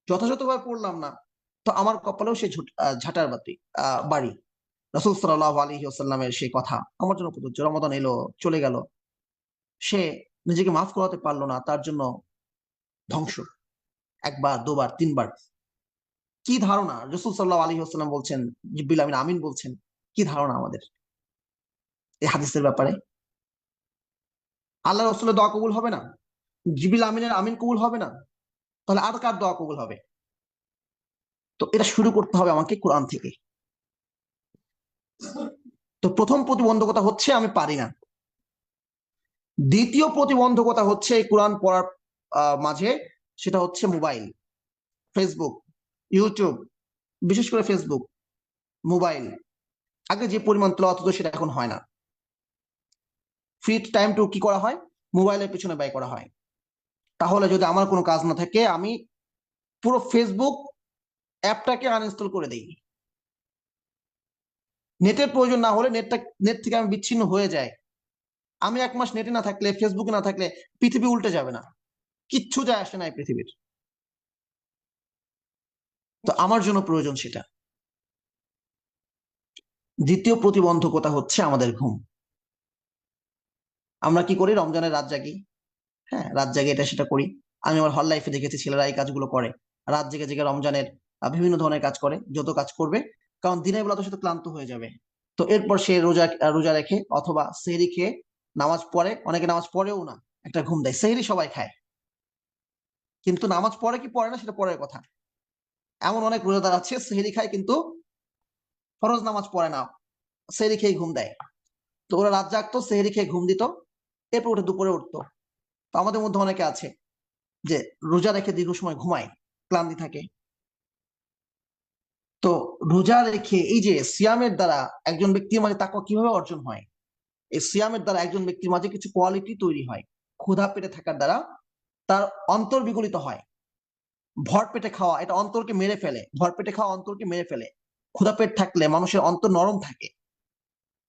যথাযথভাবে পড়লাম না, তো আমার কপালেও সেই ঝাঁটার বাড়ি। রাসূল সাল্লাল্লাহু আলাইহি ওয়াসাল্লামের সেই কথা আমার জন্য প্রযোজ্য। রমাদান এলো, চলে গেল, সে নিজেকে মাফ করাতে পারলো না, তার জন্য ধ্বংস। 1 বার, 2 বার, 3 বার। কি ধারণা? রাসূল সাল্লাল্লাহু আলাইহি ওয়াসাল্লাম বলছেন, জিবরিল আমিন আমিন বলছেন। কি ধারণা আমাদের এই হাদিসের ব্যাপারে? আল্লাহ রাসূলের দোয়া কবুল হবে না? জিবরিল আমিনের আমিন কবুল হবে না? তাহলে আর কার দোয়া কবুল হবে? তো এটা শুরু করতে হবে আমাকে কোরআন থেকে। তো প্রথম প্রতিবন্ধকতা হচ্ছে আমি পারি না। দ্বিতীয় প্রতিবন্ধকতা হচ্ছে এই কোরআন পড়ার মাঝে, সেটা হচ্ছে মোবাইল, ফেসবুক, ইউটিউব, বিশেষ করে ফেসবুক, মোবাইল। আগে যে পরিমাণ তেলাওয়াত হতো সেটা এখন হয় না। ফ্রি টাইমটুকু কি করা হয়? মোবাইলের পিছনে ব্যয় করা হয়। তাহলে যদি আমার কোনো কাজ না থাকে, আমি পুরো ফেসবুক অ্যাপটাকে আনইনস্টল করে দিই। নেটের প্রয়োজন না হলে নেট থেকে আমি বিচ্ছিন্ন হয়ে যাই। আমি 1 মাস নেটে না থাকলে, ফেসবুকে না থাকলে পৃথিবী উল্টে যাবে না, কিচ্ছু যায় আসে না এই পৃথিবীর। তো আমার জন্য প্রয়োজন সেটা। দ্বিতীয় প্রতিবন্ধকতা হচ্ছে আমাদের ঘুম। আমরা কি করি? রমজানের রাত জাগি, হ্যাঁ, রাত জাগে, এটা সেটা করি। আমি আমার হল লাইফে দেখেছি ছেলেরা এই কাজগুলো করে, রাত জেগে জেগে রমজানের বিভিন্ন ধরনের কাজ করে, যত কাজ করবে, কারণ দিনের বেলা তো সে তো ক্লান্ত হয়ে যাবে। তো এরপর সে রোজা রোজা রেখে অথবা সেহরি খেয়ে নামাজ পড়ে, অনেকে নামাজ পড়েও না, একটা ঘুম দেয়। সেহরি সবাই খায়, কিন্তু নামাজ পড়ে কি পড়ে না সেটা পরের কথা। এমন অনেক রোজাদার আছে সেহরি খায় কিন্তু ফরজ নামাজ পড়ে না, সেহরি খেয়ে ঘুম দেয়। তো ওরা রাত জাগতো, সেহরি খেয়ে ঘুম দিত, এরপর উঠে দুপুরে উঠতো। তো আমাদের মধ্যে অনেকে আছে যে রোজা রেখে দীর্ঘ সময় ঘুমায়, ক্লান্তি থাকে। তো রোজা রেখে এই যে সিয়ামের দ্বারা একজন ব্যক্তির মাঝে তাকওয়া কিভাবে অর্জন হয়? এই সিয়ামের দ্বারা একজন ব্যক্তির মাঝে কিছু কোয়ালিটি তৈরি হয়। ক্ষুধা পেটে থাকার দ্বারা তার অন্তর বিগলিত হয়। ভরপেটে খাওয়া এটা অন্তরকে মেরে ফেলে, ভরপেটে খাওয়া অন্তরকে মেরে ফেলে। ক্ষুধা পেট থাকলে মানুষের অন্তর নরম থাকে।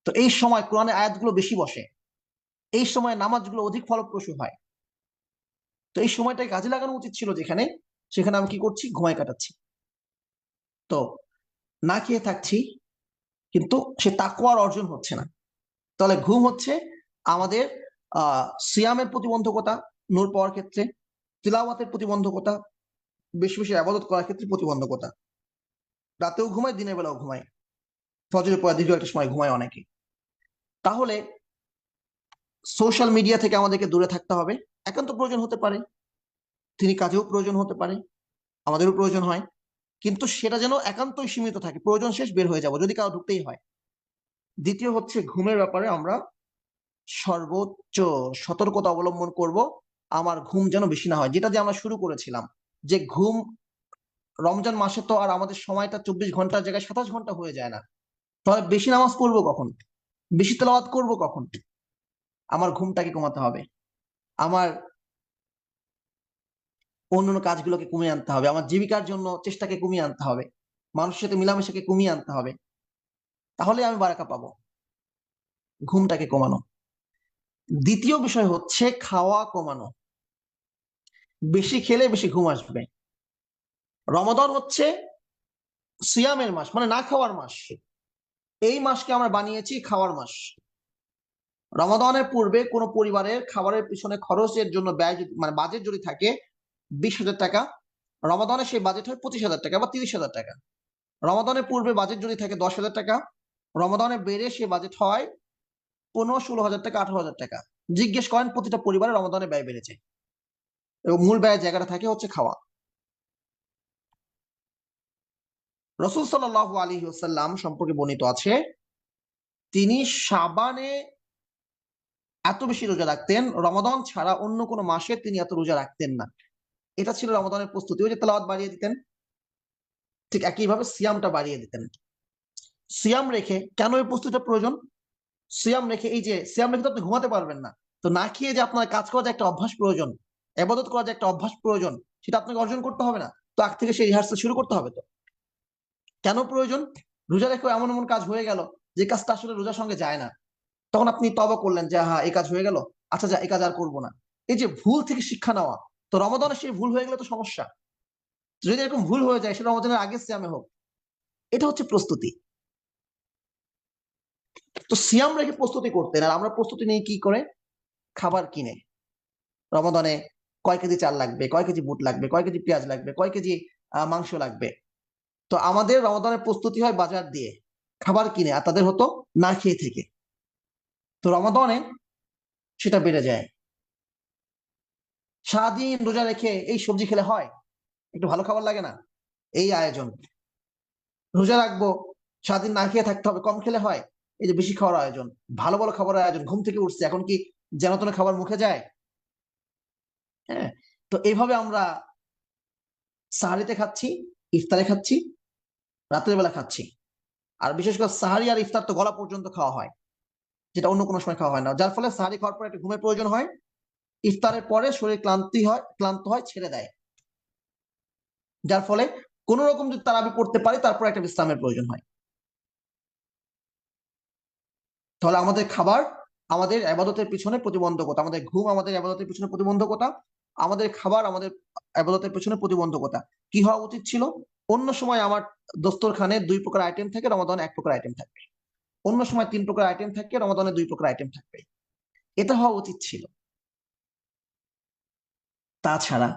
তো এই সময় কোরআনের আয়াতগুলো বেশি বসে, এই সময় নামাজগুলো অধিক ফলপ্রসূ হয়। তো এই সময়টাকে কাজে লাগানো উচিত ছিল, যেখানে সেখানে আমি কি করছি, ঘুমায় কাটাচ্ছি। তো না খেয়ে থাকছি, কিন্তু সে তাকওয়ার অর্জন হচ্ছে না। তাহলে ঘুম হচ্ছে আমাদের সিয়ামের প্রতিবন্ধকতা নূর পাওয়ার ক্ষেত্রে, তিলাওয়াতের প্রতিবন্ধকতা, বেশি বেশি ইবাদত করার ক্ষেত্রে প্রতিবন্ধকতা। রাতেও ঘুমায়, দিনের বেলাও ঘুমায়, ফজরের পরে দীর্ঘ একটা সময় ঘুমায় অনেকে। তাহলে সোশ্যাল মিডিয়া থেকে আমাদেরকে দূরে থাকতে হবে। একান্ত প্রয়োজন হতে পারে, তিনি কাজেও প্রয়োজন হতে পারে, আমাদেরও প্রয়োজন হয়, কিন্তু সেটা যেন একান্তই সীমিত থাকে। প্রয়োজন শেষ বের হয়ে যাব যদি কারো ঢুকতেই হয়। দ্বিতীয় হচ্ছে ঘুমের ব্যাপারে আমরা সর্বোচ্চ সতর্কতা অবলম্বন করব, আমার ঘুম যেন বেশি না হয়। যেটা দিয়ে আমরা শুরু করেছিলাম, যে ঘুম, রমজান মাসে তো আর আমাদের সময়টা 24 ঘন্টার জায়গায় 27 ঘন্টা হয়ে যায় না। তাহলে বেশি নামাজ পড়বো কখন, বেশি তেলাওয়াত করব কখন? আমার ঘুমটাকে কমাতে হবে, আমার অন্যান্য কাজগুলোকে কমিয়ে আনতে হবে, আমার জীবিকার জন্য চেষ্টাকে কমিয়ে আনতে হবে, মানুষের সাথে মিলামেশাকে কমিয়ে আনতে হবে। তাহলে আমি বারাকা পাবো। ঘুমটাকে কমানো। দ্বিতীয় বিষয় হচ্ছে খাওয়া কমানো। বেশি খেলে বেশি ঘুম আসবে। রমাদান হচ্ছে সিয়ামের মাস, মানে না খাওয়ার মাস। এই মাসকে আমরা বানিয়েছি খাওয়ার মাস। রমাদানের পূর্বে কোন পরিবারের খাবারের পিছনে খরচের জন্য ব্যয় মানে বাজেট যদি থাকে 20,000 টাকা, রমাদানে সেই বাজেট হয় 25,000 টাকা বা 30,000 টাকা। রমাদানের পূর্বে বাজেট যদি থাকে 10,000 টাকা, রমাদানে বেড়ে সে বাজেট হয় 15, 16,000 টাকা, 18,000 টাকা। জিজ্ঞেস করেন প্রতিটা পরিবারে রমাদানে ব্যয় বেড়েছে, এবং মূল ব্যয়ের জায়গাটা থাকে হচ্ছে খাওয়া। রাসূল সাল্লাল্লাহু আলাইহি ওয়াসাল্লাম সম্পর্কে বর্ণিত আছে, তিনি শাবানে এত বেশি রোজা রাখতেন, রমাদান ছাড়া অন্য কোনো মাসে তিনি এত রোজা রাখতেন না। এটা ছিল রমাদানের প্রস্তুতি। ওই যে তেলাওয়াত বাড়িয়ে দিতেন, ঠিক একইভাবে সিয়ামটা বাড়িয়ে দিতেন। সিয়াম রেখে কেন এই প্রস্তুতিটা প্রয়োজন? সিয়াম রেখে, এই যে সিয়াম রেখে তো আপনি ঘুমাতে পারবেন না। তো না খেয়ে যে আপনার কাজ করার যে একটা অভ্যাস প্রয়োজন, ইবাদত করার যে একটা অভ্যাস প্রয়োজন, সেটা আপনাকে অর্জন করতে হবে না? তো আগ থেকে সেই রিহার্সাল শুরু করতে হবে। তো কেন প্রয়োজন? রোজা রেখে এমন এমন কাজ হয়ে গেল যে কাজটা আসলে রোজার সঙ্গে যায় না, তখন আপনি তওবা করলেন যে হ্যাঁ এই কাজ হয়ে গেল, আচ্ছা যা এই কাজ আর করবো না। এই যে ভুল থেকে শিক্ষা নেওয়া, তো রমাদানে সেই ভুল হয়ে গেলে তো সমস্যা। যদি এরকম ভুল হয়ে যায়, সেটা রমাদানের আগে সিয়ামে হোক। এটা হচ্ছে প্রস্তুতি। তো সিয়াম রেখে প্রস্তুতি করতেন, আর আমরা প্রস্তুতি নিয়ে কি করে? খাবার কিনে। রমাদানে কয় কেজি চাল লাগবে, কয় কেজি বুট লাগবে, কয় কেজি পেঁয়াজ লাগবে, কয় কেজি মাংস লাগবে। তো আমাদের রমাদানের প্রস্তুতি হয় বাজার দিয়ে, খাবার কিনে, আর তাদের হতো না খেয়ে থেকে। তো রমাদানে সেটা বেড়ে যায়। সারাদিন রোজা রেখে এই সবজি খেলে হয়? একটু ভালো খাবার লাগে না? এই আয়োজন। রোজা রাখবো, সারাদিন না খেয়ে থাকতে হবে, কম খেলে হয়? এই যে বেশি খাওয়ার আয়োজন, ভালো ভালো খাবারের আয়োজন। ঘুম থেকে উঠছে, এখন কি যেন তেন খাবার মুখে যায়? হ্যাঁ। তো এইভাবে আমরা সাহারিতে খাচ্ছি, ইফতারে খাচ্ছি, রাতের বেলা খাচ্ছি। আর বিশেষ করে সাহারি আর ইফতার তো গলা পর্যন্ত খাওয়া হয়, যেটা অন্য কোনো সময় খাওয়া হয় না। যার ফলে সাহারি খাওয়ার পরে একটা ঘুমের প্রয়োজন হয়, ইফতারের পরে শরীর ক্লান্ত হয়, ছেড়ে দেয়। যার ফলে কোন রকম যদি তারাবি পড়তে পারি, তারপর একটা বিশ্রামের প্রয়োজন হয়। তাহলে আমাদের খাবার আমাদের ইবাদতের পিছনে প্রতিবন্ধকতা, আমাদের ঘুম আমাদের ইবাদতের পিছনে প্রতিবন্ধকতা, আমাদের খাবার আমাদের ইবাদতের পিছনে প্রতিবন্ধকতা। কি হওয়া উচিত ছিল? অন্য সময় আমার দস্তরখানে 2 প্রকার আইটেম থাকে, রমাদানে 1 প্রকার আইটেম থাকবে। অন্য সময় 3 প্রকার আইটেম থাকে, রমাদানে 2 প্রকার আইটেম থাকবে। এটা হওয়া উচিত ছিল। তাছাড়া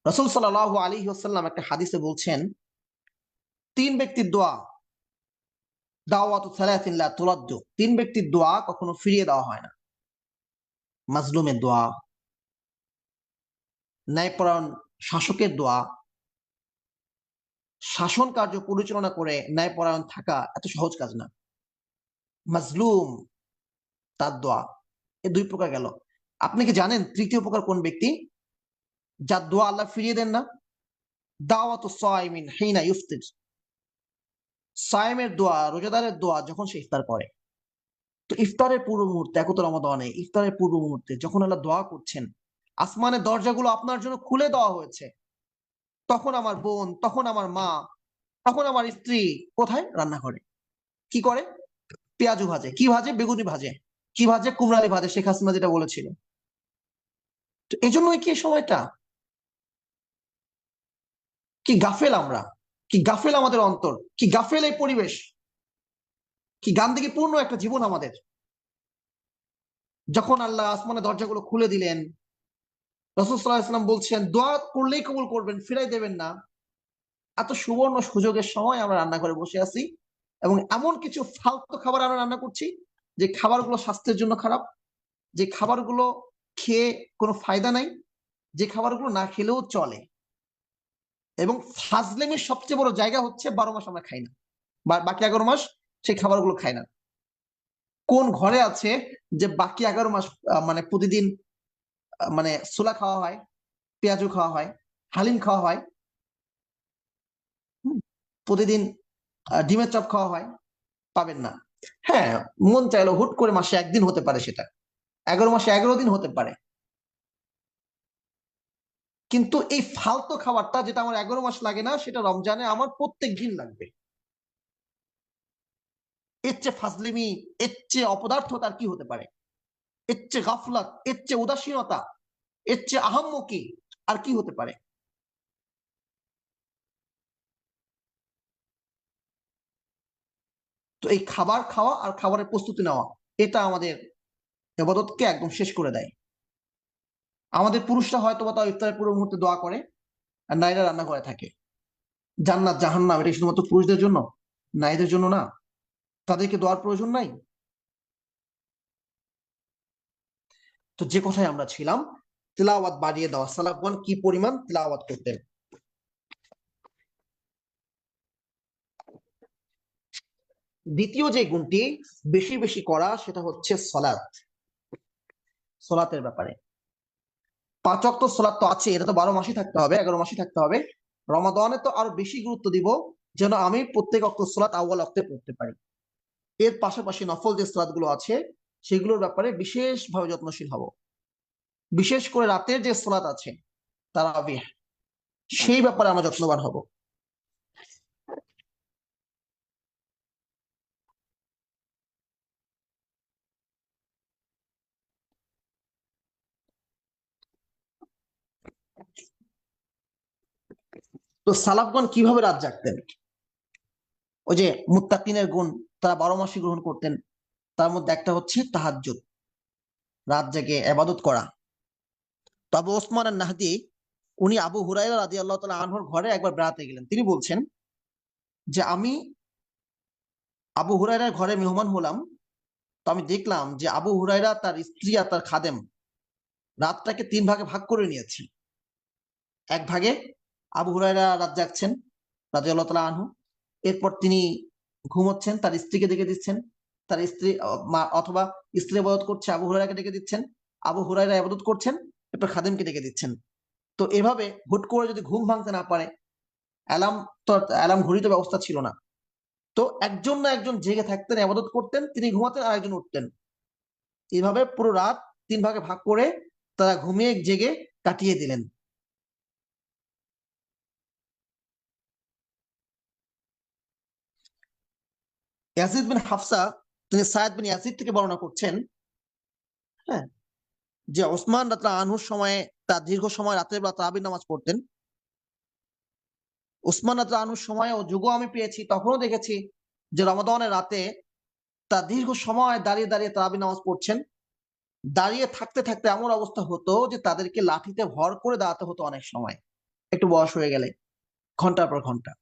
রাসূল সাল্লাল্লাহু আলাইহি ওয়াসাল্লাম একটা হাদিসে বলছেন, 3 ব্যক্তির দোয়া, দাওয়াতু সালাতিন লা তুরাদ্দু, 3 ব্যক্তির দোয়া কখনো ফিরিয়ে দেওয়া হয় না। মাজলুমের দোয়া, ন্যায়পরায়ণ শাসকের দোয়া। শাসন কার্য পরিচালনা করে ন্যায়পরায়ণ থাকা এত সহজ কাজ না। মাজলুম, তার দোয়া। এই 2 প্রকার গেল। আপনি কি জানেন 3য় প্রকার কোন ব্যক্তি? যার দোয়া আল্লাহ ফিরিয়ে দেন না। দাওয়াতু সাইমিন হিনা ইফতির, সায়েমের দোয়া, রোজাদারের দোয়া যখন সে ইফতার করে। তো ইফতারের পূর্ব মুহূর্তে, একত রমাদানে ইফতারের পূর্ব মুহূর্তে যখন আল্লাহ দোয়া করছেন, আসমানের দরজাগুলো আপনার জন্য খুলে দেওয়া হয়েছে, তখন আমার বোন, তখন আমার মা, তখন আমার স্ত্রী কোথায়? রান্নাঘরে। কি করে? পেঁয়াজু ভাজে। কি ভাজে? বেগুনি ভাজে। কি ভাজে? কুমড়ালি ভাজে, শেখ হাসিনা যেটা বলেছিল। তো এই জন্যই কি এই সময়টা, কি গাফেল আমরা, কি গাফেল আমাদের অন্তর, কি গাফেল এই পরিবেশ, কি গান্দিগিপূর্ণ একটা জীবন আমাদের। যখন আল্লাহ আসমানের দরজাগুলো খুলে দিলেন, রাসূল সাল্লাল্লাহু আলাইহি ওয়াসাল্লাম বলছেন দোয়া করলেই কবুল করবেন, ফিরাই দেবেন না। এত সুবর্ণ সুযোগের সময় আমরা রান্নাঘরে বসে আছি এবং এমন কিছু ফালতু খাবার আমরা রান্না করছি, যে খাবারগুলো স্বাস্থ্যের জন্য খারাপ, যে খাবারগুলো খেয়ে কোনো ফায়দা নাই, যে খাবারগুলো না খেলেও চলে। এবং ফাজলেমের সবচেয়ে বড় জায়গা হচ্ছে 12 মাস আমরা খাই না, বাকি 11 মাস সেই খাবারগুলো খাই না। কোন ঘরে আছে যে বাকি 11 মাস মানে প্রতিদিন মানে ছোলা খাওয়া হয়, পেঁয়াজু খাওয়া হয়, হালিম খাওয়া হয়, প্রতিদিন ডিমের চপ খাওয়া হয়? পাবেন না। হ্যাঁ, মন চাইলো হুট করে মাসে একদিন হতে পারে, সেটা 11 মাসে 11 দিন হতে পারে। কিন্তু এই ফালতু খাবারটা যেটা আমার 11 মাস লাগে না, সেটা রমজানে আমার প্রত্যেক দিন লাগবে। এর চেয়ে ফাজলিমি, এর চেয়ে অপদার্থতা আর কি হতে পারে? এর চেয়ে গাফলাত, এর চেয়ে উদাসীনতা, এর চেয়ে আহাম্মকি আর কি হতে পারে? তো এই খাবার খাওয়া আর খাবারের প্রস্তুতি নেওয়া, এটা আমাদের ইবাদতকে একদম শেষ করে দেয়। আমাদের পুরুষরা হয়তো বা তাও ইফতারের পুরো মুহূর্তে দোয়া করে, আর নারীরা রান্না করে থাকে। জান্নাত জাহান্নাম এটা শুধুমাত্র পুরুষদের জন্য, নারীদের জন্য না? তাদেরকে দোয়ার প্রয়োজন নাই? তো যে কথায় আমরা ছিলাম, তিলাওয়াত বাড়িয়ে দেওয়া, সালাফগণ কি পরিমাণ তিলাওয়াত করতেন। দ্বিতীয় যে গুণটি বেশি বেশি করা, সেটা হচ্ছে সলাৎ। সলাতের ব্যাপারে 5 ওয়াক্ত সলাৎ তো আছে, এটা তো 12 মাসই থাকতে হবে, 11 মাসই থাকতে হবে। রমাদানে তো আরো বেশি গুরুত্ব দিব, যেন আমি প্রত্যেক ওয়াক্ত সলাৎ আউয়াল ওয়াক্তে পড়তে পারি। এর পাশাপাশি নফল যে সলাৎ গুলো আছে, সেগুলোর ব্যাপারে বিশেষভাবে যত্নশীল হব। বিশেষ করে রাতের যে সলাৎ আছে তারাবিহ, সেই ব্যাপারে আমরা যত্নবান হব। তো সালাফগণ কিভাবে রাত জাগতেন? ওই যে মুত্তাকিনের গুণ, তারা 12 মাসই গ্রহণ করতেন। তার মধ্যে একটা হচ্ছে তাহাজ্জুদ, রাত জেগে ইবাদত করা। তো আবু ওসমান আন নাহদি, উনি আবু হুরায়রা রাদিয়াল্লাহু তাআলা আনহুর ঘরে একবার বেড়াতে গেলেন। তিনি বলছেন যে আমি আবু হুরায়রার ঘরে মেহমান হলাম, তো আমি দেখলাম যে আবু হুরায়রা তার স্ত্রী আর তার খাদেম রাতটাকে 3 ভাগে ভাগ করে নিয়েছে। এক ভাগে আবু হুরায়রা রাত জাগছেন রাদিয়াল্লাহু তাআলা আনহু, এরপর তিনি ঘুমোচ্ছেন, তার স্ত্রীকে ডেকে দিচ্ছেন, তার স্ত্রী অথবা স্ত্রী ইবাদত করছে, আবু হুরায়রাকে ডেকে দিচ্ছেন, আবু হুরায়রা ইবাদত করছেন, এরপর খাদেমকে ডেকে দিচ্ছেন। তো এভাবে হুট করে যদি ঘুম ভাঙতে না পারে, অ্যালার্ম, তো অ্যালার্ম ঘড়ি তো ব্যবস্থা ছিল না, তো একজন না একজন জেগে থাকতেন, ইবাদত করতেন, তিনি ঘুমাতেন আর একজন উঠতেন। এইভাবে পুরো রাত 3 ভাগে ভাগ করে তারা ঘুমিয়ে জেগে কাটিয়ে দিলেন। ইয়াজিদ বিন হাফসা, তিনি সায়েদ বিন ইয়াজিদ থেকে বর্ণনা করছেন, হ্যাঁ, যে ওসমান রাদিয়াল্লাহু আনহুর সময়ে তার দীর্ঘ সময় রাতের বেলা তারাবির নামাজ পড়তেন। ওসমান রাদিয়াল্লাহু আনহুর সময় ও যুগও আমি পেয়েছি, তখনও দেখেছি যে রমাদানের রাতে তার দীর্ঘ সময় দাঁড়িয়ে দাঁড়িয়ে তারাবির নামাজ পড়ছেন। দাঁড়িয়ে থাকতে থাকতে এমন অবস্থা হতো যে তাদেরকে লাঠিতে ভর করে দাঁড়াতে হতো অনেক সময়, একটু বয়স হয়ে গেলে, ঘন্টার পর ঘন্টা।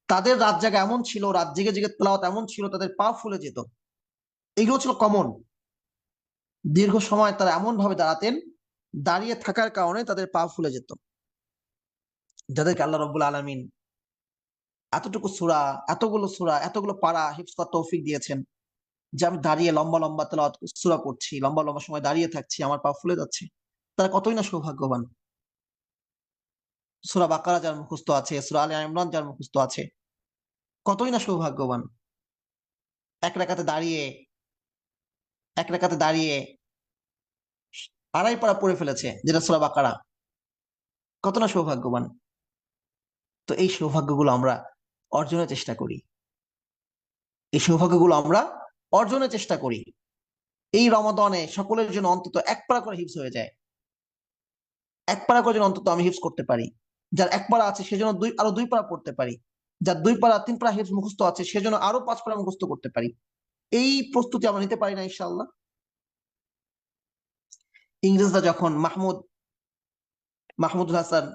তাদের রাত জাগা এমন ছিল, রাত জেগে জেগে তেলাওয়াত এমন ছিল, তাদের পা ফুলে যেত। এগুলো ছিল কমন। দীর্ঘ সময় তারা এমন ভাবে দাঁড়াতেন, দাঁড়িয়ে থাকার কারণে তাদের পা ফুলে যেত। যাদেরকে আল্লাহ রাব্বুল আলামিন এতটুকু সূরা, এতগুলো সূরা, এতগুলো পারা হিফজ করার তৌফিক দিয়েছেন, যে আমি দাঁড়িয়ে লম্বা লম্বা তেলাওয়াত সূরা পড়ছি, লম্বা লম্বা সময় দাঁড়িয়ে থাকছি, আমার পা ফুলে যাচ্ছে, তারা কতই না সৌভাগ্যবান। সূরা বাকারা যার মুখস্থ আছে, সূরা আলে ইমরান যার মুখস্থ আছে, কতই না সৌভাগ্যবান। এক রাকাতে দাঁড়িয়ে, এক রাকাতে দাঁড়িয়ে আড়াই পারা পড়ে ফেলেছে, যেটা সূরা বাকারা। কত না সৌভাগ্যবান। তো এই সৌভাগ্যগুলো আমরা অর্জনের চেষ্টা করি, এই সৌভাগ্যগুলো আমরা অর্জনের চেষ্টা করি। এই রমাদানে সকলের জন্য অন্তত এক পারা করে হিফজ হয়ে যায়, এক পারা করে যেন অন্তত আমি হিফজ করতে পারি। যার এক পারা আছে সেজন্য আরো 2 পারা পড়তে পারি। যার 2 পারা 3 পারা হিফজ মুখস্থ আছে সেজন্য আরো 5 পারা মুখস্থ করতে পারি। এই প্রস্তুতি আমরা নিতে পারি না ইনশাআল্লাহ? ইংরেজরা যখন মাহমুদুল হাসান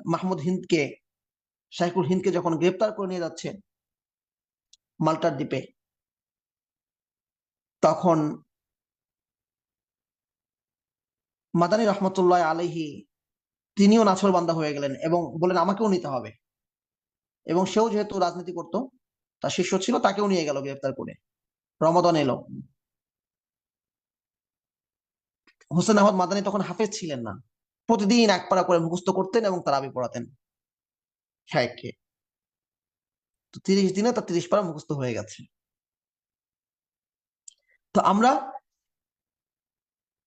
শাইখুল হিন্দকে যখন গ্রেপ্তার করে নিয়ে যাচ্ছে মাল্টার দ্বীপে, তখন মাদানী রহমতুল্লাহ আলাইহি তিনিও নাছোড়বান্দা হয়ে গেলেন এবং বললেন আমাকেও নিতে হবে। এবং সেও যেহেতু রাজনীতি করত, তার শিষ্য ছিল, তাকেও নিয়ে গেল গ্রেপ্তার করে। রমাদান এলো, হোসেন আহমদ মাদানী তখন হাফেজ ছিলেন না, প্রতিদিন এক পারা করে মুখস্থ করতেন এবং তারাবি পড়াতেন শাইখকে। তো 30 দিনে তার 30 পারা মুখস্থ হয়ে গেছে। তো আমরা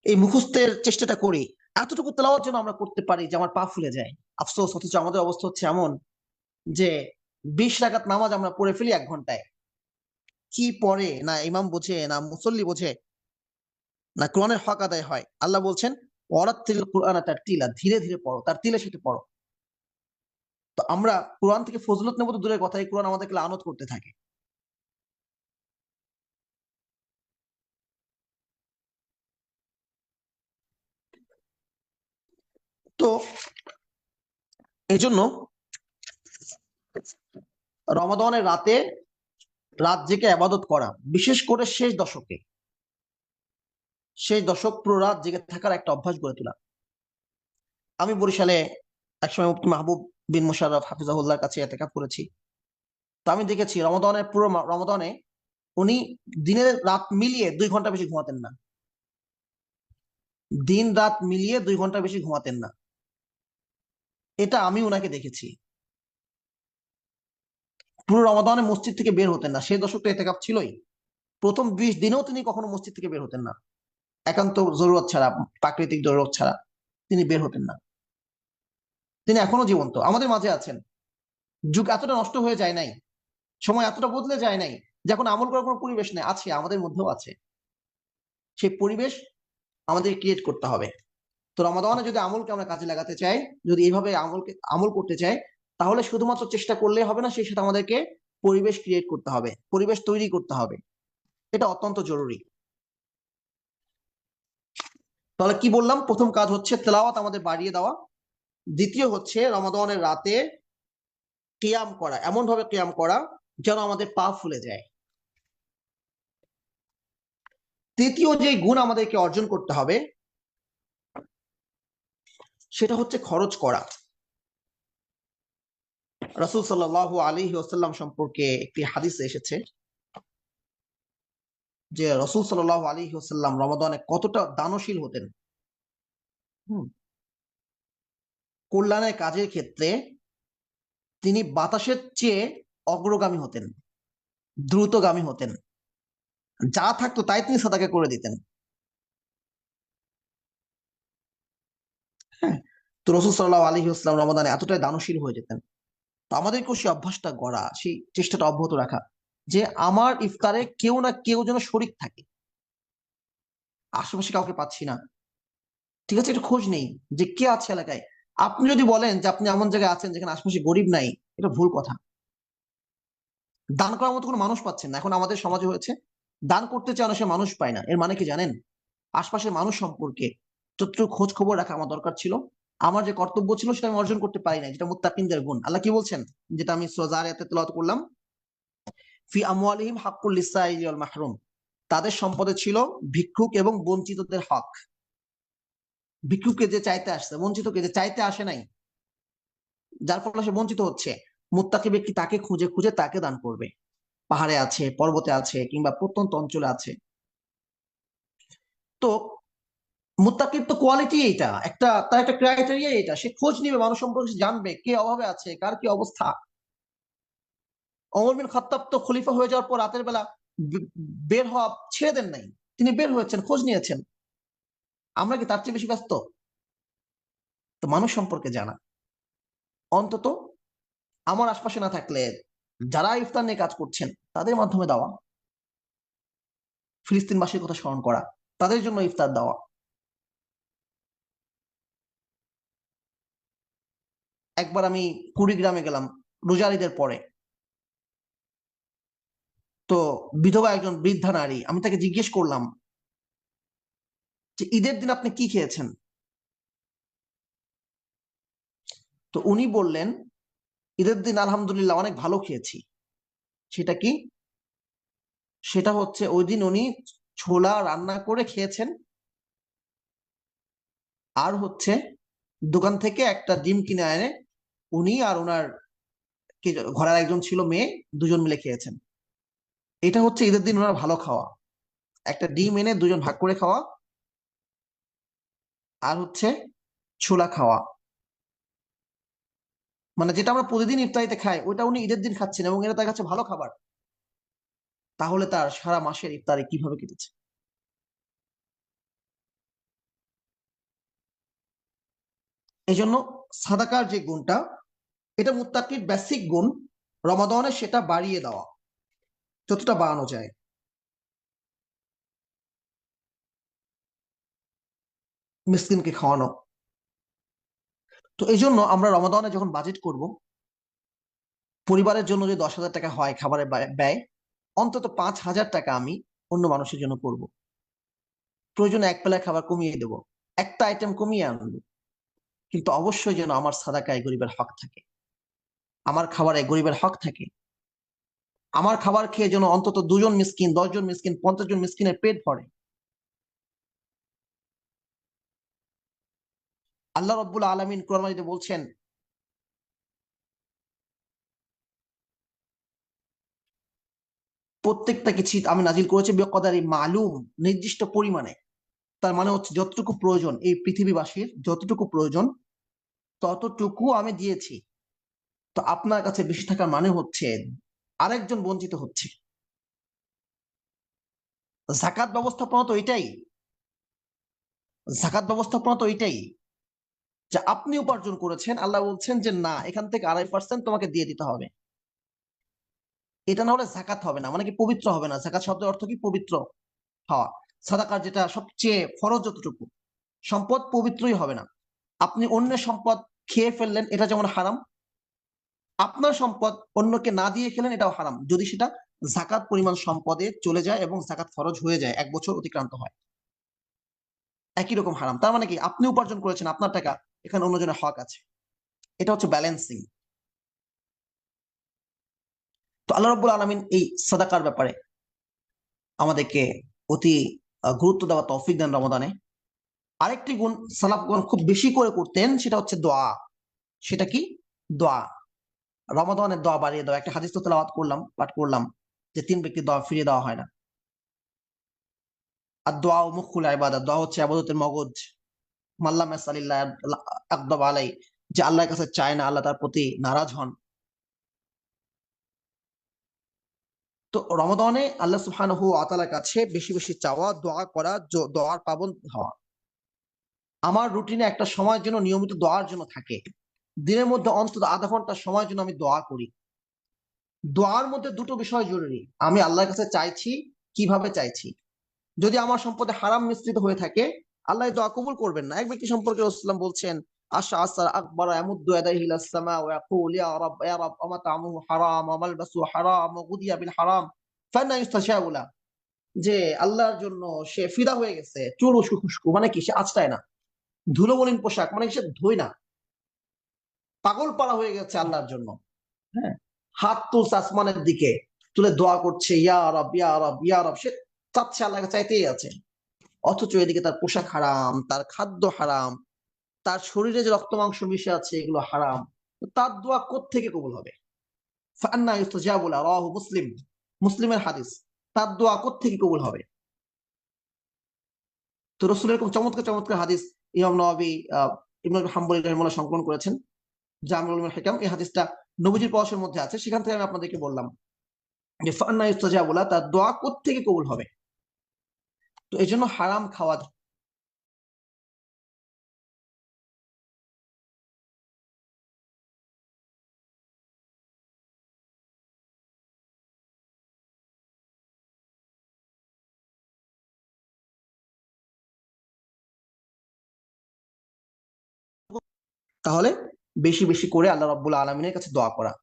এই মুখস্থের চেষ্টাটা করি, এতটুকু তেলাওয়াত যেন আমরা করতে পারি যে আমার পা ফুলে যায়। আফসোস, অথচ আমাদের অবস্থা হচ্ছে এমন যে 20 রাকাত নামাজ আমরা পড়ে ফেলি 1 ঘন্টায়। কি পড়ে না ইমাম বোঝে, না মুসল্লি বোঝে, না কোরআনের হক আদায় হয়। আল্লাহ বলছেন ওয়ারাত্তিল কুরআন তারতিলা, ধীরে ধীরে পড়ো, তার তিলের সাথে পড়ো। তো আমরা কোরআন থেকে ফজিলত নেব তো দূরের কথা, এই কোরআন আমাদেরকে লানত করতে থাকে। তো এই জন্য রমাদানের রাত জেগে ইবাদত করা, বিশেষ করে শেষ দশক পুরো রাত জেগে থাকার একটা অভ্যাস গড়ে তোলা। আমি বরিশালে একসময় মুফতি মাহবুব বিন মুশাররফ হাফিজাহুল্লাহর কাছে ইতিকাফ করেছি। তো আমি দেখেছি পুরো রমাদানে উনি দিনের রাত মিলিয়ে 2 ঘন্টা বেশি ঘুমাতেন না। দিন রাত মিলিয়ে 2 ঘন্টা বেশি ঘুমাতেন না। এটা আমি উনাকে দেখেছি। পুরো রমাদানে মসজিদ থেকে বের হতেন না, সেই দশকটা ইতিকাফ ছিলই। প্রথম 20 দিনেও তিনি কখনো মসজিদ থেকে বের হতেন না, একান্ত জরুরত ছাড়া, প্রাকৃতিক জরুরত ছাড়া তিনি বের হতেন না। তিনি এখনো জীবন্ত, আমাদের মাঝে আছেন। যুগ এতটা নষ্ট হয়ে যায় নাই, সময় এতটা বদলে যায় নাই, যখন আমল করার কোনো পরিবেশ নেই, আছে, আমাদের মধ্যেও আছে। সেই পরিবেশ আমাদের ক্রিয়েট করতে হবে। তো রমাদানে যদি আমলকে আমরা কাজে লাগাতে চাই, যদি এইভাবে আমল করতে চাই, তাহলে শুধুমাত্র চেষ্টা করলে হবে না, সেই সাথে আমাদেরকে পরিবেশ ক্রিয়েট করতে হবে, পরিবেশ তৈরি করতে হবে। এটা অত্যন্ত জরুরি। তাহলে কি বললাম? প্রথম কাজ হচ্ছে তেলাওয়াত আমাদের বাড়িয়ে দেওয়া। দ্বিতীয় হচ্ছে রমাদানের রাতে কিয়াম করা, এমন ভাবে কিয়াম করা যেন আমাদের পা ফুলে যায়। তৃতীয় যে গুণ আমাদেরকে অর্জন করতে হবে সেটা হচ্ছে খরচ করা। রাসূল সাল্লাল্লাহু আলাইহি ওয়াসাল্লাম সম্পর্কে একটি হাদিসে এসেছে যে রাসূল সাল্লাল্লাহু আলাইহি ওয়াসাল্লাম রমাদানে কতটা দানশীল হতেন। কল্যাণের কাজের ক্ষেত্রে তিনি বাতাসের চেয়ে অগ্রগামী হতেন, দ্রুতগামী হতেন। যা থাকতো তাই তিনি সাদাকা করে দিতেন। হ্যাঁ, তো রাসূল সাল্লাল্লাহু আলাইহি ওয়াসাল্লাম রমাদানে এতটাই দানশীল হয়ে যেতেন। তো আমাদেরকেও সেই অভ্যাসটা গড়া, সেই চেষ্টাটা অব্যাহত রাখা, যে আমার ইফতারে কেউ না কেউ যেন শরিক থাকে। আশেপাশে কাউকে পাচ্ছি না, ঠিক আছে, একটু খোঁজ নেই যে কে আছে এলাকায়। আপনি যদি বলেন যে আপনি এমন জায়গায় আছেন যেখানে আশেপাশে গরিব নাই, এটা ভুল কথা। দান করার মতো কোনো মানুষ পাচ্ছেন না। এখন আমাদের সমাজে হয়েছে দান করতে চায় না, সে মানুষ পায় না। এর মানে কি জানেন? আশপাশের মানুষ সম্পর্কে যতটুকু খোঁজ খবর রাখা আমার দরকার ছিল, আমার যে কর্তব্য ছিল সেটা আমি অর্জন করতে পারি না, যেটা মুত্তাকিনদের গুণ। আল্লাহ কি বলছেন, যেটা আমি সূরা যারিয়াতে তেলাওয়াত করলাম, ফি আমওয়ালিহিম হাক্কুল লিসাইলি ওয়াল মাহরুম, তাদের সম্পদে ছিল ভিক্ষুক এবং বঞ্চিতদের হক। ভিক্ষুককে যে চাইতে আসছে, বঞ্চিতকে যে চাইতে আসে নাই, যার ফলে সে বঞ্চিত হচ্ছে, মুত্তাকি ব্যক্তি তাকে খুঁজে খুঁজে তাকে দান করবে। পাহাড়ে আছে, পর্বতে আছে, কিংবা প্রত্যন্ত অঞ্চলে আছে। তো মুত্তাকির তো কোয়ালিটি এইটা, তার একটা ক্রাইটেরিয়া এটা, সে খোঁজ নিবে, মানুষ সম্পর্কে জানবে কে অভাবে আছে, কার কি অবস্থা। ওমর বিন খাত্তাব তো খলিফা হয়ে যাওয়ার পর রাতের বেলা বের হওয়া ছেড়ে দেন নাই, তিনি বের হয়েছেন, খোঁজ নিয়েছেন। আমরা কি তার চেয়ে বেশি ব্যস্ত? তো মানুষ সম্পর্কে জানা, অন্তত আমার আশপাশে না থাকলে যারা ইফতার নিয়ে কাজ করছেন তাদের মাধ্যমে দেওয়া, ফিলিস্তিনবাসীর কথা স্মরণ করা, তাদের জন্য ইফতার দেওয়া। একবার আমি কুড়িগ্রামে গেলাম রোজার ঈদের পরে। তো বিধবা একজন বৃদ্ধা নারী, আমি তাকে জিজ্ঞেস করলাম যে ঈদের দিন আপনি কি খেয়েছেন? তো উনি বললেন ঈদের দিন আলহামদুলিল্লাহ অনেক ভালো খেয়েছি। সেটা কি? সেটা হচ্ছে ওই দিন উনি ছোলা রান্না করে খেয়েছেন, আর হচ্ছে দোকান থেকে একটা ডিম কিনে এনে উনি আর ওনার ঘরের একজন ছিল মেয়ে, দুজন মিলে খেয়েছেন। এটা হচ্ছে ঈদের দিন ওনার ভালো খাওয়া, একটা ডিম এনে দুজন ভাগ করে খাওয়া, আর হচ্ছে ছোলা খাওয়া। মানে যেটা আমরা প্রতিদিন ইফতারিতে খাই ওটা উনি ঈদের দিন খাচ্ছেন, এবং এটা তার কাছে ভালো খাবার। তাহলে তার সারা মাসের ইফতারি কিভাবে কেটেছে? এই জন্য সাদাকার যে গুণটা, এটা মুত্তাকির বেসিক গুণ। রমাদানে সেটা বাড়িয়ে দেওয়া যতটা বাড়ানো যায়। মিসকিনকে খাওয়ানো। তো এই জন্য আমরা রমাদানে যখন বাজেট করব, পরিবারের জন্য যদি 10,000 টাকা হয় খাবারের ব্যয়, অন্তত 5,000 টাকা আমি অন্য মানুষের জন্য করব। প্রয়োজনে এক বেলায় খাবার কমিয়ে দেব, একটা আইটেম কমিয়ে আনবো, কিন্তু অবশ্যই যেন আমার সাদাকায় গরিবের হক থাকে, আমার খাবারে গরিবের হক থাকে। আমার খাবার খেয়ে যেন অন্তত 2জন মিসকিন, 10জন মিসকিন, 50জন মিসকিনের পেট ভরে। আল্লাহ রব্বুল আলামিন কোরআন মাজিদে বলছেন, প্রত্যেকটা কিছু আমি নাজিল করেছি বেকদারি মালুম, নির্দিষ্ট পরিমাণে। তার মানে হচ্ছে যতটুকু প্রয়োজন এই পৃথিবীবাসীর, যতটুকু প্রয়োজন ততটুকু আমি দিয়েছি। তো আপনার কাছে বেশি থাকার মানে হচ্ছে আরেকজন বঞ্চিত হচ্ছে। জাকাত ব্যবস্থাপনা তো এটাই, জাকাত ব্যবস্থাপনা তো এটাই যে আপনি উপার্জন করেছেন, আল্লাহ বলছেন যে না, এখান থেকে 2.5% তোমাকে দিয়ে দিতে হবে। এটা না হলে জাকাত হবে না, মানে কি পবিত্র হবে না। জাকাত শব্দের অর্থ কি? পবিত্র হওয়া। সাদাকার যেটা সবচেয়ে ফরজ, যতটুকু সম্পদ পবিত্রই হবে না। আপনি অন্যের সম্পদ খেয়ে ফেললেন, এটা যেমন হারাম। আপনার সম্পদ অন্যকে না দিয়ে খেলেন, এটাও হারাম, যদি সেটা জাকাত পরিমাণ সম্পদে চলে যায় এবং জাকাত ফরজ হয়ে যায়, 1 বছর অতিক্রান্ত হয়, একই রকম হারাম। তার মানে কি? আপনি উপার্জন করেছেন আপনার টাকা, এখানে অন্যজনের হক আছে। এটা হচ্ছে ব্যালেন্সিং। তো আল্লাহ রাব্বুল আলামিন এই সাদাকার ব্যাপারে আমাদেরকে অতি গুরুত্ব দেওয়া তৌফিক দেন রমাদানে। আরেকটি গুণ সালাফগণ খুব বেশি করে করতেন, সেটা হচ্ছে দোয়া। সেটা কি? দোয়া। রমাদানের দোয়া বাড়িয়ে দেওয়া। একটা হাদিস তো তেলাওয়াত করলাম, পাঠ করলাম, যে 3 ব্যক্তির দোয়া ফিরিয়ে দেওয়া হয় না। আর দোয়া ও মুখুল ইবাদত, দোয়া হচ্ছে ইবাদতের মগজ। মাল্লাম ইয়াসালিল্লাহ আকদাব আলাই, যে আল্লাহর কাছে চায় না, আল্লাহ তার প্রতি নারাজ হন। তো রমাদানে আল্লাহ সুবহানাহু ওয়া তাআলার কাছে বেশি বেশি চাওয়া, দোয়া করা, দোয়ার পাবন্দ হওয়া। আমার রুটিনে একটা সময়ের জন্য নিয়মিত দোয়ার জন্য থাকে, দিনের মধ্যে অন্তত আধা ঘন্টা সময়ের জন্য আমি দোয়া করি। দোয়ার মধ্যে দুটো বিষয় জরুরি, আমি আল্লাহর কাছে চাইছি, কিভাবে চাইছি। যদি আমার সম্পদে হারাম মিশ্রিত হয়ে থাকে, আল্লাহ দোয়া কবুল করবেন না। এক ব্যক্তি সম্পর্কে রাসূলুল্লাহ বলছেন, আশা আসার আকবার ইয়ামুদ্দু ইয়াদাইহি ইলাস সামা ওয়া ইয়াকুল ইয়া রাব ইয়া রাব আমাতামুহু হারাম ওয়া মালবাসুহু হারাম ওয়া গুদিয়া বিল হারাম ফান্না ইউস্তাশাউ লা। যে আল্লাহর জন্য সে ফিদা হয়ে গেছে, চুল খুশকু, মানে কি? সে আঁচড়ায় না। ধুলো মলিন পোশাক, মানে কি? সে ধোয় না। পাগল পাড়া হয়ে গেছে আল্লাহর জন্য। হ্যাঁ, হাত তুলছে আসমানের দিকে, তুলে দোয়া করছে, ইয়া রব ইয়া রব ইয়া রব। সে চাচ্ছে, আল্লাহকে চাইতেই আছে। অথচ এদিকে তার পোশাক হারাম, তার খাদ্য হারাম, তার শরীরে যে রক্ত মাংস মিশে আছে এগুলো হারাম। তো তার দোয়া কোত্থেকে কবুল হবে? ফান্না ইউস্তাজাবু লা, রাওয়াহু মুসলিম, মুসলিমের হাদিস। তার দোয়া কোত্থেকে কবুল হবে? তো রাসূলের এরকম চমৎকার চমৎকার হাদিস ইমাম নওয়াবী ইবনে হাম্বলী রাহিমাহুল্লাহ সংকলন করেছেন জামিউল উলুম ওয়াল হিকাম। এই হাদিসটা নবীজির পরশের মধ্যে আছে, সেখান থেকে আমি আপনাদেরকে বললাম যে ফান্না ইউস্তাজাবু লা, তার দোয়া কোত্থেকে কবুল হবে? তো এই জন্য হারাম খাওয়া তাহলে বেশি বেশি করে আল্লাহ রাব্বুল আলামিনের কাছে দোয়া করা।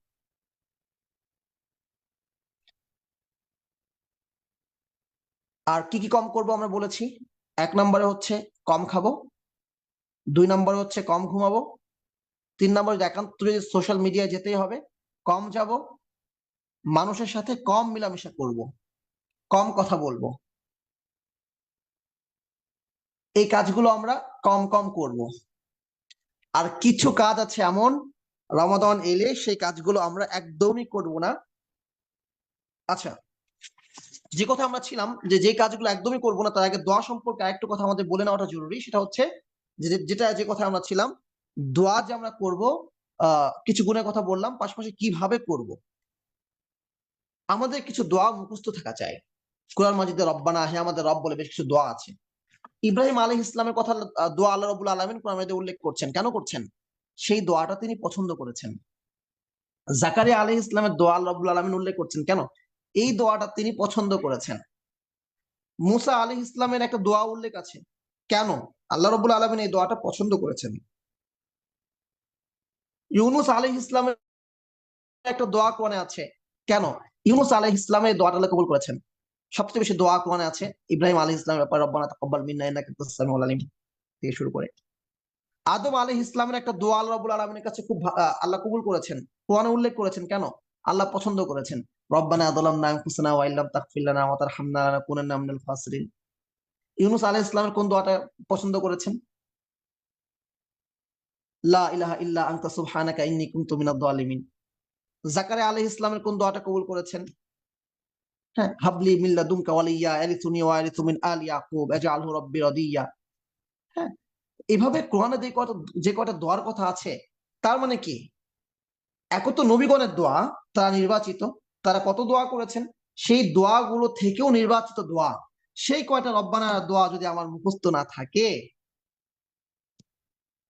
আর কি কি কম করব আমরা বলেছি? 1 নম্বরে হচ্ছে কম খাবো, 2 নম্বরে হচ্ছে কম ঘুমাবো, 3 নম্বরে একান্ত যদি সোশ্যাল মিডিয়ায় যেতেই হবে কম যাব, মানুষের সাথে কম মেলামেশা করব, কম কথা বলবো। এই কাজগুলো আমরা কম কম করব। আর কিছু কাজ আছে এমন রমাদান এলে সেই কাজগুলো আমরা একদমই করব না। আচ্ছা, যে কথা আমরা ছিলাম যে কাজগুলো একদমই করব না, তার আগে দোয়া সম্পর্কে আরেকটু কথা আমাদের বলে নেওয়াটা জরুরি। সেটা হচ্ছে যে কথা আমরা ছিলাম, দোয়া যে আমরা করব, কিছু গুণের কথা বললাম, পাশাপাশি কিভাবে করব। আমাদের কিছু দোয়া মুখস্থ থাকা চাই। কোরআন মাজিদে রব্বানা, হে আমাদের রব বলে বেশ কিছু দোয়া আছে। ইব্রাহিম আলাইহিস ইসলামের কথা, দোয়া আল্লাহ রাব্বুল আলামিন কোরআন মাজিদে উল্লেখ করছেন। কেন করছেন? সেই দোয়াটা তিনি পছন্দ করেছেন। জাকারিয়া আলাইহিস ইসলামের দোয়া আল্লাহ রাব্বুল আলামিন উল্লেখ করছেন। কেন? এই দোয়াটা তিনি পছন্দ করেছেন। মুসা আলাইহিস ইসলামের একটা দোয়া উল্লেখ আছে। কেন? আল্লাহ রাব্বুল আলামিন এই দোয়াটা পছন্দ করেছেন। ইউনুস আলাইহিস ইসলামের একটা দোয়া কোরআনে আছে। কেন? ইউনুস আলাইহিস ইসলামের দোয়াটা আল্লাহ কবুল করেছেন। সবচেয়ে বেশি দোয়া কোরআনে আছে ইব্রাহিম আলাইহিস ইসলামের ব্যাপারে, রব্বানা তাকাব্বাল মিন্না ইন্নাকা আনতাস সামিউল আলিম থেকে শুরু করে। আদম আলাইহিস ইসলামের একটা দোয়া আল্লাহ রাব্বুল আলামিনের কাছে খুব আল্লাহ কবুল করেছেন, কোরআনে উল্লেখ করেছেন। কেন? আল্লাহ পছন্দ করেছেন। রব্বানা যালামনা আনফুসানা ওয়া ইল্লাম তাগফির লানা ওয়া তারহামনা লানাকুনান্না মিনাল খাসিরিন। ইউনুস আলাইহিস ইসলামের কোন দোয়াটা পছন্দ করেছেন? লা ইলাহা ইল্লা আনতা সুবহানাকা ইন্নী কুনতু মিনাজ জালিমিন। জাকারিয়া আলাইহিস ইসলামের কোন দোয়াটা কবুল করেছেন? হ্যাঁ, হাবলি মিন লাদুনকা ওয়ালিয়্যা ইয়ারিসুনি ওয়া ইয়ারিসু মিন আলি ইয়াকুব আজআলহু রাব্বি রাদিয়্যা। হ্যাঁ, এভাবে কোরআনে যে কয়টা দোয়ার কথা আছে, তার মানে কি? এক তো নবীগণের দোয়া, তারা নির্বাচিত, তারা কত দোয়া করেছেন, সেই দোয়াগুলো থেকেও নির্বাচিত দোয়া। সেই কয়টা রব্বানা দোয়া যদি আমার মুখস্থ না থাকে,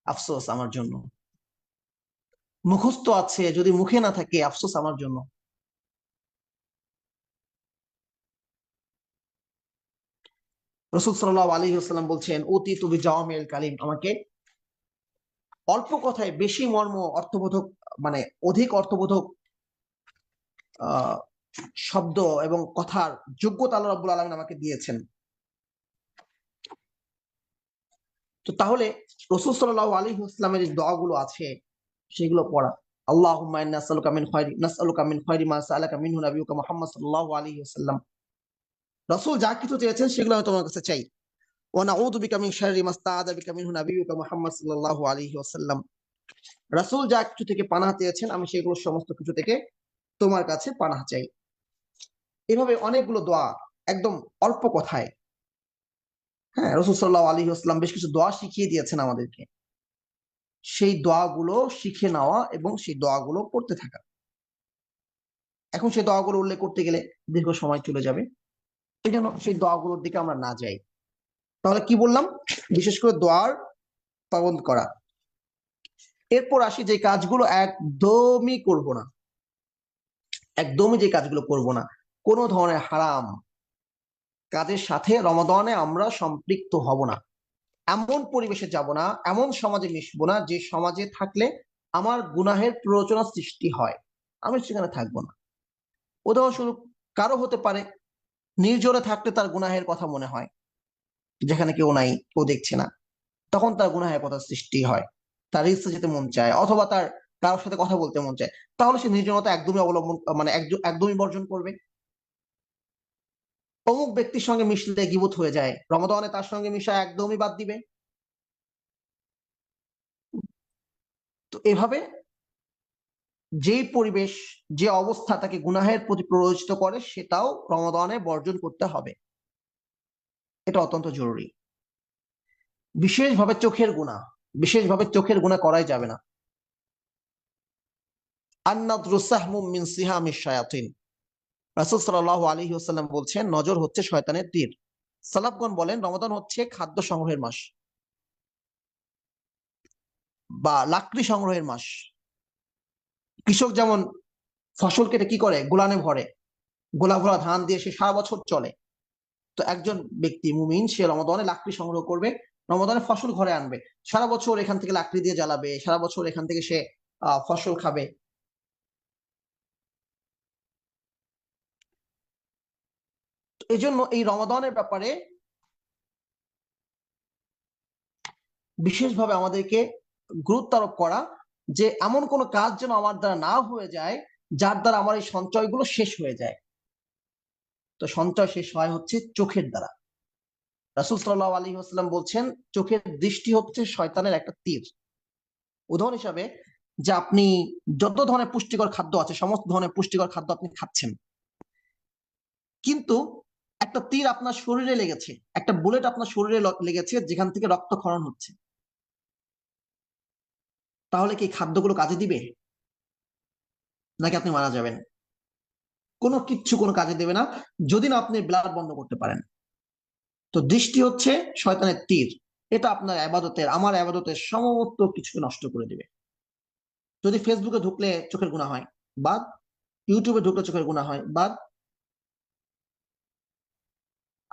আফসোস আমার জন্য। মুখস্থ আছে, যদি মুখে না থাকে, আফসোস আমার জন্য। রাসূল সাল্লাল্লাহু আলাইহি ওয়াসাল্লাম বলছেন, উতিতু বিজাওয়ামিল কালিম, আমাকে অল্প কথায় বেশি মর্ম অর্থবোধক, মানে অধিক অর্থবোধক আহ শব্দ এবং কথার যোগ্যতা আল্লাহ রাব্বুল আলামিন আমাকে দিয়েছেন। তো তাহলে রাসূল সাল্লাল্লাহু আলাইহি ওয়াসাল্লামের যে দোয়াগুলো আছে সেগুলো পড়া। আল্লাহুম্মা ইন্না নাসআলুকা মিন খায়রি মা সাআলাকা মিনহু নাবিয়ুকা মুহাম্মদ সাল্লাল্লাহু আলাইহি ওয়াসাল্লাম। রাসূল যা কিছু চেয়েছেন সেগুলো আমি তোমার কাছে চাই। ওয়া নাউযু বিকা মিন শাররি মা ইসতাআযা বিকা মিনহু নাবিয়ুকা মুহাম্মদ সাল্লাল্লাহু আলাইহি ওয়াসাল্লাম। রাসূল যা কিছু থেকে পানাহ চেয়েছেন, আমি সেগুলো সমস্ত কিছু থেকে তোমার কাছে পানাহ চাই। এভাবে অনেকগুলো দোয়া, একদম অল্প কথায়। হ্যাঁ, রাসূল সাল্লাল্লাহু আলাইহি ওয়াসাল্লাম বেশ কিছু দোয়া শিখিয়ে দিয়েছেন আমাদেরকে। সেই দোয়াগুলো শিখে নেওয়া এবং সেই দোয়াগুলো পড়তে থাকা। এখন সেই দোয়াগুলো উল্লেখ করতে গেলে দীর্ঘ সময় চলে যাবে, এই জন্য সেই দোয়াগুলোর দিকে আমরা না যাই। তাহলে কি বললাম? বিশেষ করে দোয়ার পাবন্দ করা। এরপর আসি যে কাজগুলো একদমই করব না, একদমই যে কাজগুলো করব না, কোনো ধরনের হারাম কাজের সাথে রমাদানে আমরা সম্পৃক্ত হব না। এমন পরিবেশে যাব না, এমন সমাজে মিশবো না যে সমাজে থাকলে আমার গুনাহের প্ররোচনা সৃষ্টি হয়, আমি সেখানে থাকবো না। উদাহরণস্বরূপ, কারো হতে পারে নির্জনে থাকলে তার গুনাহের কথা মনে হয়, যেখানে কেউ নাই, কেউ দেখছে না, তখন তার গুনাহের কথা সৃষ্টি হয়, তার রিলসে যেতে মন চায়, অথবা তার কারোর সাথে কথা বলতে মন চায়। তাহলে সে নির্জনতা একদমই অবলম্বন, মানে একদমই বর্জন করবে। অমুক ব্যক্তির সঙ্গে মিশলে গীবত হয়ে যায়, রমাদানে তার সঙ্গে মিশা একদমই বাদ দিবে। তো এভাবে যেই পরিবেশ, যে অবস্থা তাকে গুনাহের প্রতি প্ররোচিত করে, সেটাও রমাদানে বর্জন করতে হবে। এটা অত্যন্ত জরুরি। বিশেষভাবে চোখের গুনাহ, বিশেষভাবে চোখের গুনাহ করাই যাবে না। আন-নাযরু সাহমুম মিন সিহামিশ শায়াতিন। রাসূল সাল্লাল্লাহু আলাইহি ওয়াসাল্লাম বলছেন, নজর হচ্ছে শয়তানের তীর। সালাফগণ বলেন রমাদান হচ্ছে খাদ্য সংগ্রহের মাস বা লাকড়ি সংগ্রহের মাস। কৃষক যেমন ফসল কেটে কি করে, গোলানে ভরে, গোলা ভরা ধান দিয়ে সে সারা বছর চলে। তো একজন ব্যক্তি মুমিন, সে রমাদানে লাকড়ি সংগ্রহ করবে, রমাদানে ফসল ঘরে আনবে, সারা বছর এখান থেকে লাকড়ি দিয়ে জ্বালাবে, সারা বছর এখান থেকে সে ফসল খাবে। এই জন্য এই রমাদানের ব্যাপারে বিশেষভাবে আমাদেরকে গুরুত্ব আরোপ করা যে এমন কোনো কাজ যেন আমার দ্বারা না হয়ে যায় যার দ্বারা আমার এই সঞ্চয়গুলো শেষ হয়ে যায়। তো সঞ্চয় শেষ হয় হচ্ছে চোখের দ্বারা। রাসূল সাল্লাল্লাহু আলাইহি ওয়াসাল্লাম বলছেন, চোখের দৃষ্টি হচ্ছে শয়তানের একটা তীর। উদাহরণ হিসাবে, যে আপনি যত ধরনের পুষ্টিকর খাদ্য আছে, সমস্ত ধরনের পুষ্টিকর খাদ্য আপনি খাচ্ছেন, কিন্তু একটা তীর আপনার শরীরে লেগেছে, একটা বুলেট আপনার শরীরে লেগেছে যেখান থেকে রক্তক্ষরণ হচ্ছে, তাহলে কি খাদ্যগুলো কাজে দিবে, নাকি আপনি মারা যাবেন? কোনো কাজে দেবে না, যদি না আপনি ব্লাড বন্ধ করতে পারেন। তো দৃষ্টি হচ্ছে শয়তানের তীর, এটা আপনার ইবাদতের, আমার ইবাদতের সমস্ত কিছুকে নষ্ট করে দিবে। যদি ফেসবুকে ঢুকলে চোখের গুনাহ হয়, বাদ। ইউটিউবে ঢুকলে চোখের গুনাহ হয়, বাদ।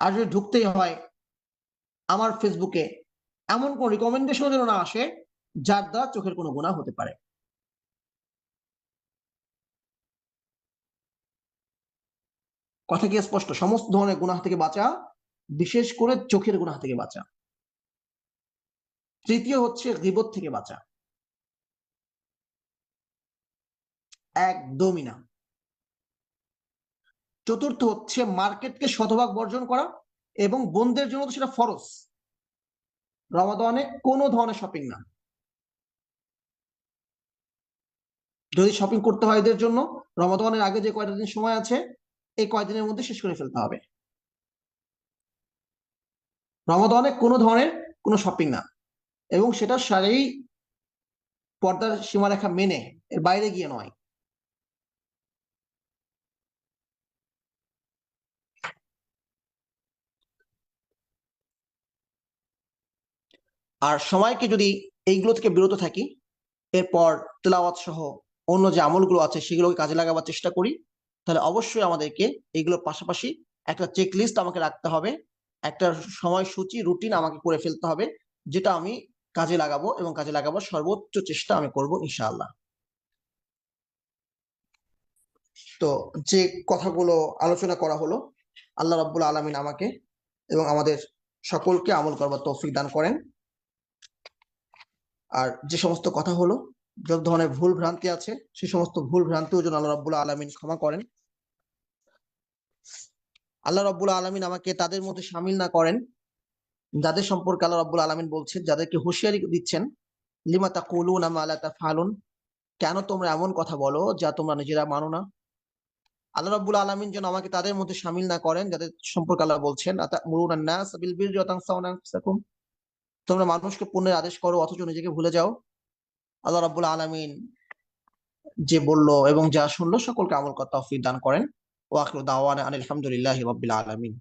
আর যদি ঢুকতেই হয় আমার ফেসবুকে, এমন কোন রিকমেন্ডেশন যেন না আসে যার দ্বারা চোখের কোনো গুনাহ হতে পারে। কথা কি স্পষ্ট? সমস্ত ধরনের গুনাহ থেকে বাঁচা, বিশেষ করে চোখের গুনাহ থেকে বাঁচা। তৃতীয় হচ্ছে গীবত থেকে বাঁচা। একদমই না। চতুর্থ হচ্ছে মার্কেটকে শতভাগ বর্জন করা, এবং বোনদের জন্য তো সেটা ফরজ। রমাদানে কোনো ধরনের শপিং না। যদি শপিং করতে হয় এদের জন্য, রমাদানের আগে যে কয়টা দিন সময় আছে, এই কয়দিনের মধ্যে শেষ করে ফেলতে হবে। রমাদানে কোনো ধরনের কোনো শপিং না, এবং সেটা সারেই পর্দার সীমারেখা মেনে, এর বাইরে গিয়ে নয়। আর সময়কে যদি এইগুলো থেকে বিরত থাকি, এরপর তেলাওয়াত সহ অন্য যে আমলগুলো আছে সেগুলোকে কাজে লাগাবার চেষ্টা করি, তাহলে অবশ্যই আমাদেরকে এইগুলোর পাশাপাশি একটা চেক লিস্ট আমাকে রাখতে হবে, একটা সময়সূচি রুটিন আমাকে করে ফেলতে হবে, যেটা আমি কাজে লাগাবো, এবং কাজে লাগাবার সর্বোচ্চ চেষ্টা আমি করব ইনশাআল্লাহ। তো যে কথাগুলো আলোচনা করা হলো, আল্লাহ রাব্বুল আলামিন আমাকে এবং আমাদের সকলকে আমল করবার তৌফিক দান করেন। আর যে সমস্ত কথা হলো, যত ধরনের ভুল ভ্রান্তি আছে, সে সমস্ত ভুল ভ্রান্তিও যেন আল্লাহ রাব্বুল আলামিন ক্ষমা করেন। আল্লাহ রাব্বুল আলামিন আমাকে তাদের মধ্যে শামিল না করেন যাদের সম্পর্কে আল্লাহ রাব্বুল আলামিন বলছেন, যাদেরকে হুঁশিয়ারি দিচ্ছেন, লিমা তাকুলুনা মা লা তাফআলুন, কেন তোমরা এমন কথা বলো যা তোমরা নিজেরা মানো না। আল্লাহ রাব্বুল আলামিন যেন আমাকে তাদের মধ্যে শামিল না করেন যাদের সম্পর্কে আল্লাহ বলছেন, আতা'মুরুনান নাস বিল বিররি ওয়া তানসাউনা আনফুসাকুম, তোমরা মানুষকে পুণ্যের আদেশ করো অথচ নিজেকে ভুলে যাও। আল্লাহ রাব্বুল আলামিন যে বললো এবং যা শুনলো সকলকে আমল করার তৌফিক দান করেন। ওয়া আখিরু দাওয়ানা আনিল হামদুলিল্লাহি রাব্বিল আলামিন।